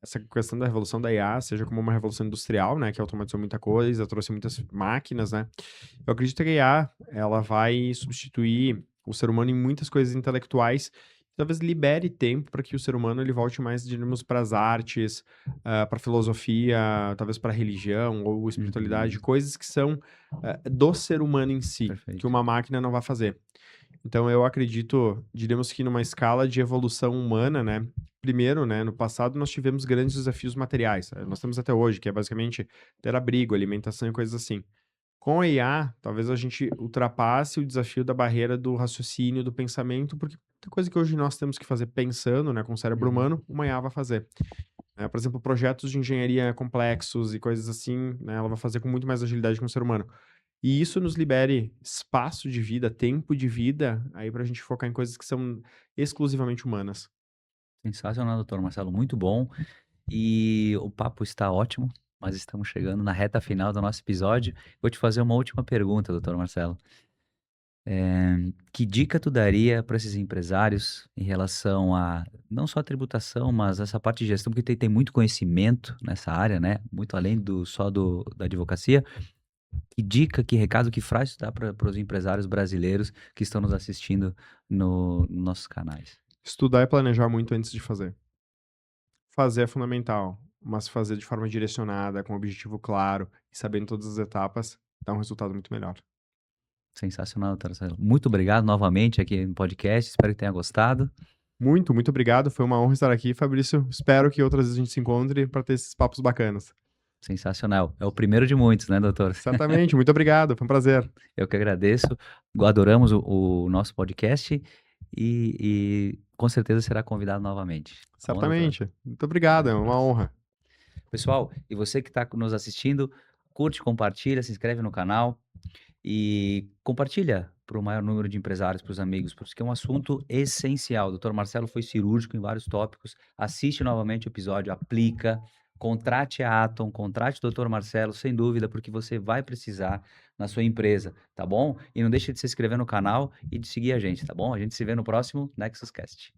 essa questão da revolução da IA seja como uma revolução industrial, né, que automatizou muita coisa, trouxe muitas máquinas, né. Eu acredito que a IA, ela vai substituir o ser humano em muitas coisas intelectuais, talvez libere tempo para que o ser humano ele volte mais, digamos, para as artes, para filosofia, talvez para religião ou espiritualidade, Uhum, coisas que são, do ser humano em si, que perfeito. uma máquina não vai fazer. Então eu acredito, diríamos que numa escala de evolução humana, né, primeiro, né, no passado nós tivemos grandes desafios materiais, nós temos até hoje, que é basicamente ter abrigo, alimentação e coisas assim. Com a IA, talvez a gente ultrapasse o desafio da barreira do raciocínio, do pensamento, porque muita coisa que hoje nós temos que fazer pensando, né, com o cérebro Uhum. humano, uma IA vai fazer. Por exemplo, projetos de engenharia complexos e coisas assim, né, ela vai fazer com muito mais agilidade que um ser humano. E isso nos libere espaço de vida, tempo de vida, aí pra gente focar em coisas que são exclusivamente humanas. Sensacional, doutor Marcelo, muito bom. E o papo está ótimo, mas estamos chegando na reta final do nosso episódio. Vou te fazer uma última pergunta, doutor Marcelo. Que dica tu daria para esses empresários em relação a não só a tributação, mas essa parte de gestão, porque tem muito conhecimento nessa área, né? Muito além do só da advocacia. Que dica, que recado, que frase tu dá para os empresários brasileiros que estão nos assistindo no nos nossos canais? Estudar e planejar muito antes de fazer. Fazer é fundamental, mas fazer de forma direcionada, com um objetivo claro e sabendo todas as etapas, dá um resultado muito melhor. Sensacional, doutor Marcelo. Muito obrigado novamente aqui no podcast, espero que tenha gostado. Muito, muito obrigado. Foi uma honra estar aqui, Fabrício. Espero que outras vezes a gente se encontre para ter esses papos bacanas. Sensacional. É o primeiro de muitos, né, doutor? Certamente, muito obrigado. Foi um prazer. Eu que agradeço. Adoramos o nosso podcast e com certeza será convidado novamente. Tá bom, doutor? Certamente. Muito obrigado. É uma honra. Pessoal, e você que está nos assistindo, curte, compartilha, se inscreve no canal e compartilha para o maior número de empresários, para os amigos, porque é um assunto essencial. O doutor Marcelo foi cirúrgico em vários tópicos. Assiste novamente o episódio, aplica, contrate a Atom, contrate o doutor Marcelo, sem dúvida, porque você vai precisar na sua empresa, tá bom? E não deixe de se inscrever no canal e de seguir a gente, tá bom? A gente se vê no próximo Nexus Cast.